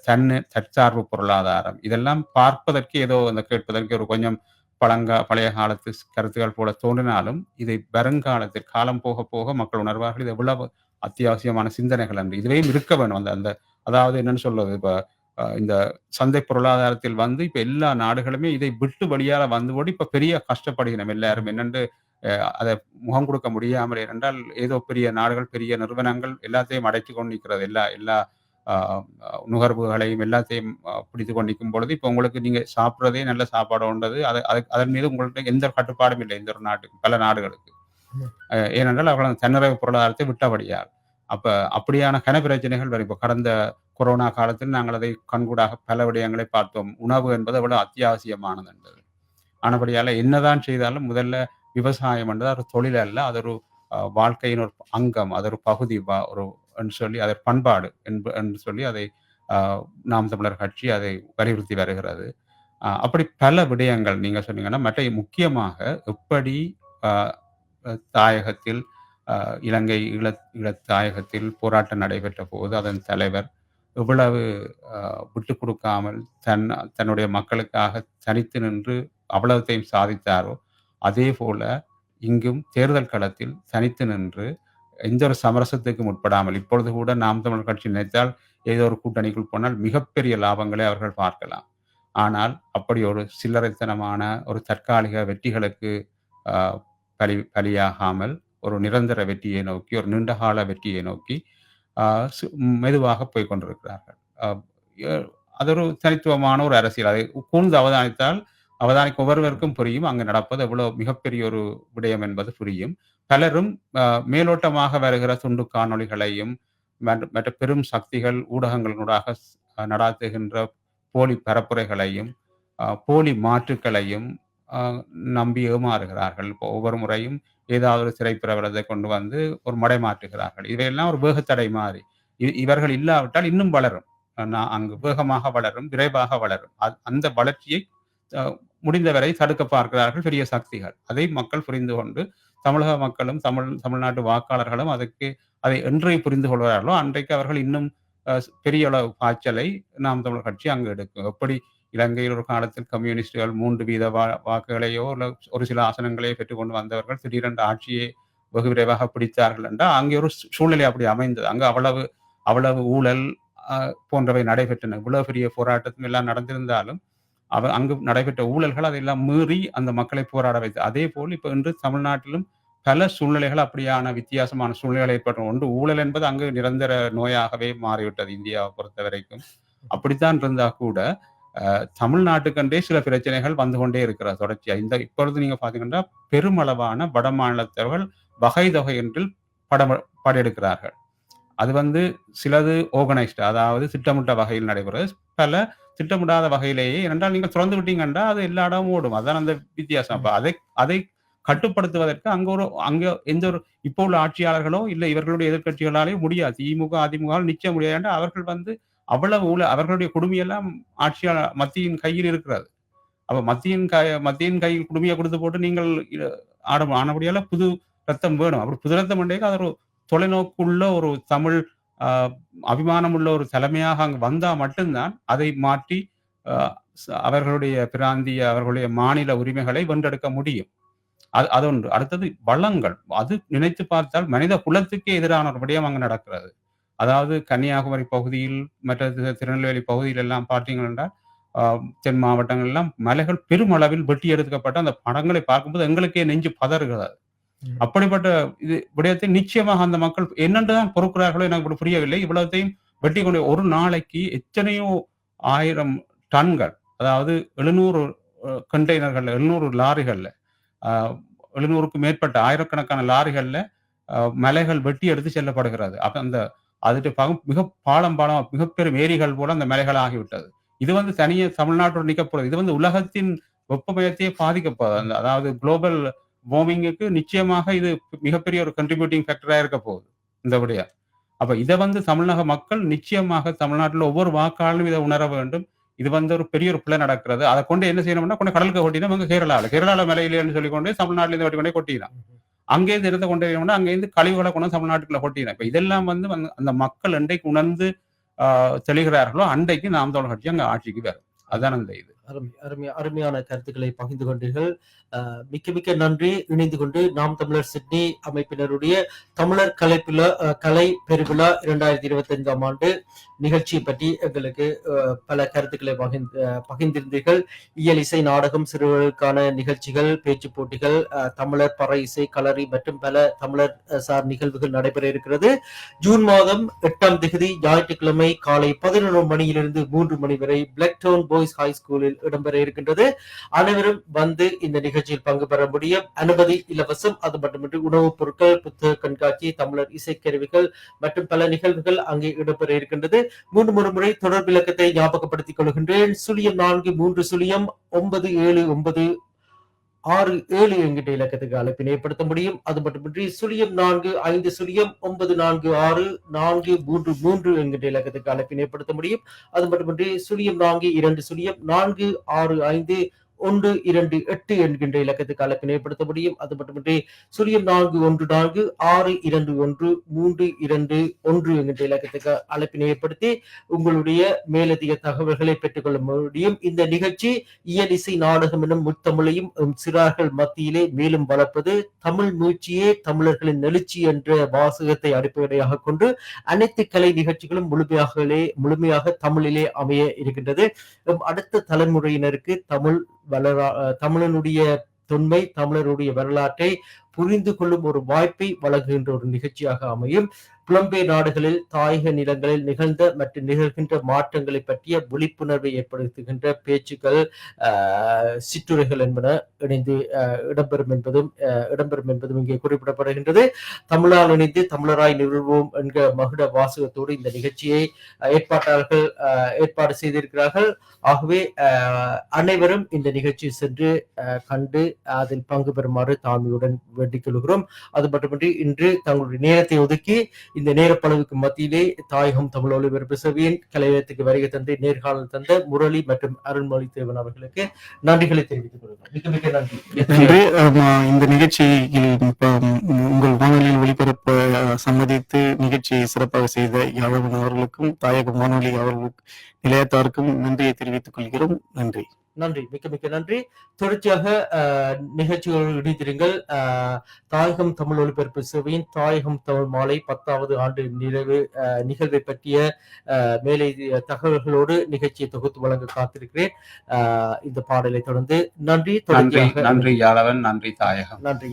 தற்சார்பு பொருளாதாரம், இதெல்லாம் பார்ப்பதற்கு ஏதோ அந்த கேட்பதற்கு ஒரு கொஞ்சம் பழைய காலத்து கருத்துக்கள் போல தோன்றினாலும் இதை வருங்காலத்தில் காலம் போக போக மக்கள் உணர்வார்கள் இது எவ்வளவு அத்தியாவசியமான சிந்தனைகள் என்று. இதுவே இருக்க வேண்டும். அந்த அதாவது என்னன்னு சொல்றது, இப்ப இந்த சந்தை பொருளாதாரத்தில் இப்ப எல்லா நாடுகளுமே இதை விட்டு வழியால வந்து இப்ப பெரிய கஷ்டப்படுகிறோம் எல்லாரும். என்னென்று அதை முகம் கொடுக்க முடியாமல், ஏனென்றால் ஏதோ பெரிய நாடுகள், பெரிய நிறுவனங்கள் எல்லாத்தையும் அடைத்து கொண்டு நிற்கிறது. எல்லா நுகர்வுகளையும் எல்லாத்தையும் பிடித்து கொண்டு நிற்கும் பொழுது, இப்ப உங்களுக்கு நீங்க சாப்பிட்றதே நல்ல சாப்பாடு உண்டது, அதன் மீது உங்களுக்கு எந்த கட்டுப்பாடும் இல்லை இந்த ஒரு நாட்டுக்கு, பல நாடுகளுக்கு. ஏனென்றால் அவர்கள் தன்னிறைவு பொருளாதாரத்தை விட்டபடியால். அப்ப அப்படியான கன பிரச்சனைகள் வரும். இப்ப கடந்த கொரோனா காலத்தில் நாங்கள் அதை கண்கூடாக பல விடயங்களை பார்த்தோம். உணவு என்பது அவ்வளவு அத்தியாவசியமானது என்பது. ஆனபடியால என்னதான் செய்தாலும் முதல்ல விவசாயம் என்பது ஒரு தொழில் அல்ல, அது ஒரு வாழ்க்கையின் ஒரு அங்கம், அது ஒரு பகுதி, ஒரு என்று சொல்லி அதை பண்பாடு என்று சொல்லி அதை நாம் தமிழர் கட்சி அதை வலியுறுத்தி வருகிறது. அப்படி பல விடயங்கள் நீங்க சொன்னீங்கன்னா, மற்ற முக்கியமாக எப்படி தாயகத்தில் இலங்கை ஈழத்தாயகத்தில் போராட்டம் நடைபெற்ற போது அதன் தலைவர் எவ்வளவு விட்டு கொடுக்காமல் தன்னுடைய மக்களுக்காக தனித்து நின்று அவ்வளவுத்தையும் சாதித்தாரோ, அதே போல இங்கும் தேர்தல் களத்தில் தனித்து நின்று எந்த ஒரு சமரசத்துக்கும் உட்படாமல், இப்பொழுது கூட நாம் தமிழர் கட்சி நினைத்தால் ஏதோ ஒரு கூட்டணிக்குள் போனால் மிகப்பெரிய லாபங்களை அவர்கள் பார்க்கலாம். ஆனால் அப்படி ஒரு சில்லறைத்தனமான ஒரு தற்காலிக வெற்றிகளுக்கு பலியாகாமல் ஒரு நிரந்தர வெற்றியை நோக்கி, ஒரு நீண்டகால வெற்றியை நோக்கி மெதுவாக போய் கொண்டிருக்கிறார்கள். அது ஒரு தனித்துவமான ஒரு அரசியல். அதை கூர்ந்து அவதானிக்க ஒவ்வொருவருக்கும் புரியும் அங்கு நடப்பது எவ்வளவு மிகப்பெரிய ஒரு விடயம் என்பது புரியும். பலரும் மேலோட்டமாக வருகிற துண்டு காணொளிகளையும் மற்ற பெரும் சக்திகள் ஊடகங்களினூடாக நடாத்துகின்ற போலி பரப்புரைகளையும் போலி மாற்றுக்களையும் நம்பி ஏமாறுகிறார்கள். இப்போ ஒவ்வொரு முறையும் ஏதாவது ஒரு திரைப்பிரபலத்தை கொண்டு வந்து ஒரு மடைமாற்றுகிறார்கள். இவையெல்லாம் ஒரு வேகத்தடை மாறி. இவர்கள் இல்லாவிட்டால் இன்னும் வளரும். அங்கு வேகமாக வளரும், விரைவாக வளரும். அந்த வளர்ச்சியை அ முடிந்தவரை தடுக்க பார்க்கிறார்கள் பெரிய சக்திகள். அதை மக்கள் புரிந்து கொண்டு, தமிழக மக்களும், தமிழ்நாட்டு வாக்காளர்களும் அதை என்றை புரிந்து கொள்கிறார்களோ, அன்றைக்கு அவர்கள் இன்னும் பெரிய அளவு பாய்ச்சலை நாம் தமிழர் கட்சி அங்கு எடுக்கும். எப்படி இலங்கையில் ஒரு காலத்தில் கம்யூனிஸ்டுகள் 3 வீத வாக்குகளையோ, இல்ல ஒரு சில ஆசனங்களையோ பெற்றுக்கொண்டு வந்தவர்கள் திடீரென்று ஆட்சியை வெகு விரைவாக பிடித்தார்கள் என்றால், அங்கே ஒரு சூழ்நிலை அப்படி அமைந்தது. அங்கு அவ்வளவு அவ்வளவு ஊழல் போன்றவை நடைபெற்றன. இவ்வளவு பெரிய போராட்டமும் எல்லாம் நடந்திருந்தாலும், அங்கு நடைபெற்ற ஊழல்கள் அதையெல்லாம் மீறி அந்த மக்களை போராட வைத்தது. அதேபோல் இப்ப இன்று தமிழ்நாட்டிலும் பல சூழ்நிலைகள் அப்படியான வித்தியாசமான சூழ்நிலைகள் ஏற்படும். ஒன்று ஊழல் என்பது அங்கு நிரந்தர நோயாகவே மாறிவிட்டது இந்தியாவை பொறுத்தவரைக்கும். அப்படித்தான் இருந்தா கூட தமிழ்நாட்டுக்கென்றே சில பிரச்சனைகள் வந்து கொண்டே இருக்கிறது தொடர்ச்சியா. இப்பொழுது நீங்க பாத்தீங்கன்னா பெருமளவான வட மாநிலத்தவர்கள் வகை தொகை என்றில் படையெடுக்கிறார்கள். அது சிலது ஆர்கனைஸ்டு, அதாவது திட்டமிட்ட வகையில் நடைபெறுவது. பல திட்டமிடாத வகையிலேயே, ஏனென்றால் நீங்கள் திறந்து விட்டீங்கன்னா அது எல்லா இடமும் ஓடும். அதான் அந்த வித்தியாசம். அப்ப அதை கட்டுப்படுத்துவதற்கு அங்க எந்த ஒரு இப்போ உள்ள ஆட்சியாளர்களோ இல்ல இவர்களுடைய எதிர்க்கட்சிகளாலே முடியாது. திமுக, அதிமுக நிச்சயம் முடியாது. அவர்கள் அவ்வளவு அவர்களுடைய குடுமையெல்லாம் ஆட்சியாளர் மத்தியின் கையில் இருக்கிறது. அப்ப மத்தியின் கையில் குடுமையை கொடுத்து போட்டு நீங்கள் ஆனபடியால புது ரத்தம் வேணும். அப்படி புது ரத்தம் பண்ணே அது ஒரு தொலைநோக்குள்ள ஒரு தமிழ் அபிமானம் உள்ள ஒரு தலைமையாக அங்கு வந்தா மட்டும்தான் அதை மாற்றி அவர்களுடைய பிராந்திய, அவர்களுடைய மாநில உரிமைகளை வென்றெடுக்க முடியும். அது ஒன்று. அடுத்தது வளங்கள். அது நினைத்து பார்த்தால் மனித குலத்துக்கே எதிரான ஒரு விடயம் அங்கு நடக்கிறது. அதாவது கன்னியாகுமரி பகுதியில், மற்ற திருநெல்வேலி பகுதியில் எல்லாம் பார்த்தீங்கன்னா, தென் மாவட்டங்கள் எல்லாம் மலைகள் பெருமளவில் வெட்டி எடுக்கப்பட்ட அந்த படங்களை பார்க்கும்போது எங்களுக்கே நெஞ்சு பதறுகிறது. அப்படிப்பட்ட விடயத்தை நிச்சயமாக அந்த மக்கள் என்னென்றுதான் பொறுக்கிறார்களோ எனக்கு புரியவில்லை. இவ்வளவுத்தையும் வெட்டி கொண்டு ஒரு நாளைக்கு எத்தனையோ 1000 டன்கள், அதாவது 700 கண்டெய்னர்கள், 700 லாரிகள்ல, 700க்கும் மேற்பட்ட ஆயிரக்கணக்கான லாரிகள்ல மலைகள் வெட்டி எடுத்து செல்லப்படுகிறது. அப்ப அதுக்கு மிக பாலமா மிகப்பெரும் ஏரிகள் போல அந்த மலைகள் ஆகிவிட்டது. இது தனியே தமிழ்நாட்டோடு நிற்கப்படுது. இது உலகத்தின் வெப்பமயத்தையே பாதிக்கப்போகுது. அதாவது குளோபல் வார்மிங்குக்கு நிச்சயமாக இது மிகப்பெரிய ஒரு கண்ட்ரிபியூட்டிங் ஃபேக்டரா இருக்க போகுது இந்த விடயம். அப்ப இதை தமிழக மக்கள் நிச்சயமாக தமிழ்நாட்டில் ஒவ்வொரு வாக்காளரும் இதை உணர வேண்டும். இது ஒரு பெரிய ஒரு பிள்ளை நடக்கிறது. அதை கொண்டு என்ன செய்யணும்னா கொண்டு கடலுக்கு கொட்டினா கேரளால மலையிலேன்னு சொல்லிக்கொண்டு தமிழ்நாட்டில இருந்து கொண்டே கொட்டினான். அங்கேயிருந்து இருந்து கொண்டு வரணும்னா அங்கேருந்து கழிவுகளை கொண்டு தமிழ்நாட்டுக்குள்ள கொட்டினா. இப்ப இதெல்லாம் அந்த மக்கள் அன்றைக்கு உணர்ந்து தெளிகிறார்களோ அன்றைக்கு நாம் தமிழர் கட்சி அங்க ஆட்சிக்கு வரும். அதான் அந்த இது. அருமையான கருத்துக்களை பகிர்ந்து கொண்டீர்கள். மிக்க மிக்க நன்றி. இணைந்து கொண்டு நாம் தமிழர் சிட்னி அமைப்பினருடைய தமிழர் கலை பெருவிழா 2025ஆம் ஆண்டு நிகழ்ச்சியை பற்றி எங்களுக்கு பல கருத்துக்களை பகிர்ந்திருந்தீர்கள். இயல் இசை, நாடகம், சிறுவர்களுக்கான நிகழ்ச்சிகள், பேச்சு போட்டிகள், தமிழர் பற இசை, களரி மற்றும் பல தமிழர் சார் நிகழ்வுகள் நடைபெற இருக்கிறது. ஜூன் மாதம் 8ஆம் தேதி ஞாயிற்றுக்கிழமை காலை 11 மணியிலிருந்து 3 மணி வரை பிளாக்டவுன் பாய்ஸ் ஹை ஸ்கூலில் இடம்பெற இருக்கின்றது. அனைவரும் வந்து இந்த நிகழ்ச்சியில் பங்கு பெற முடியும். அனுமதி இலவசம். அது மட்டுமின்றி உணவுப் பொருட்கள், புத்தக கண்காட்சி, தமிழர் இசைக்கருவிகள் மற்றும் பல நிகழ்வுகள் அங்கே இடம்பெற இருக்கின்றது. 3 முறை தொடர்பு இலக்கத்தை ஞாபகப்படுத்திக் கொள்கின்றேன். 0430979667 என்கின்ற இலக்கத்துக்கு அழைப்பினை ஏற்படுத்த முடியும். அது மட்டுமின்றி 0450964433 என்கின்ற இலக்கத்துக்கு அழைப்பினை ஏற்படுத்த முடியும். அது மட்டுமின்றி 0420465128 என்கின்ற இலக்கத்துக்கு அழைப்பினை ஏற்படுத்த முடியும். அது மட்டுமின்றி 0414621321 என்கின்ற இலக்கத்துக்கு அழைப்பினை ஏற்படுத்தி உங்களுடைய மேலதிக தகவல்களை பெற்றுக்கொள்ள முடியும். இந்த நிகழ்ச்சி இயல் இசை, நாடகம் எனும் முத்தமிழையும் சிறார்கள் மத்தியிலே மேலும் வளர்ப்பது, தமிழ் மூச்சியே தமிழர்களின் எழுச்சி என்ற வாசகத்தை அடிப்படையாக கொண்டு அனைத்து கலை நிகழ்ச்சிகளும் முழுமையாக தமிழிலே அமைய இருக்கின்றது. அடுத்த தலைமுறையினருக்கு தமிழனுடைய தொன்மை, தமிழருடைய வரலாற்றை புரிந்து கொள்ளும் ஒரு வாய்ப்பை வழங்குகின்ற ஒரு நிகழ்ச்சியாக அமையும். புலம்பெயர் நாடுகளில் தாயக நிலங்களில் நிகழ்ந்த மற்றும் நிகழ்கின்ற மாற்றங்களை பற்றிய விழிப்புணர்வை ஏற்படுத்துகின்ற பேச்சுக்கள், சிற்றுரைகள் என்பன இணைந்து இடம்பெறும் என்பதும் இங்கே குறிப்பிடப்படுகின்றது. தமிழால் இணைந்து தமிழராய் நிறுவோம் என்கிற மகுட வாசகத்தோடு இந்த நிகழ்ச்சியை ஏற்பாட்டாளர்கள் ஏற்பாடு செய்திருக்கிறார்கள். ஆகவே அனைவரும் இந்த நிகழ்ச்சியை சென்று கண்டு அதில் பங்கு பெறுமாறு தாழ்மையுடன் வேண்டிக் கொள்கிறோம். அது மட்டுமின்றி இன்று தங்களுடைய நேரத்தை ஒதுக்கி இந்த நேரப்பளவுக்கு மத்தியிலே தாயகம் தமிழ் ஒலிபரப்பு சேவையின் கலையகத்துக்கு வருகை தந்து நேர்காணல் தந்த முரளி மற்றும் அருள்மொழி தேவன் அவர்களுக்கு நன்றிகளை தெரிவித்துக் கொள்கிறோம். மிக மிக நன்றி. இந்த நிகழ்ச்சியில் உங்கள் வானொலியில் ஒளிபரப்ப சம்மதித்து நிகழ்ச்சியை சிறப்பாக செய்த யாழவன் அவர்களுக்கும் தாயக வானொலி அவர்களுக்கும் நிலையத்தாருக்கும் நன்றியை தெரிவித்துக் கொள்கிறோம். நன்றி. நன்றி, மிக்க மிக்க நன்றி. தொடர்ச்சியாக நிகழ்ச்சிகளோடு இணைந்திருங்கள். தாயகம் தமிழ் ஒலிபரப்பு சேவையின் தாயகம் தமிழ் மாலை 10வது ஆண்டு நிறைவு நிகழ்வை பற்றிய மேலே தகவல்களோடு நிகழ்ச்சியை தொகுத்து வழங்க காத்திருக்கிறேன். இந்த பாடலை தொடர்ந்து நன்றி. நன்றி யாழவன், நன்றி தாயகம். நன்றி.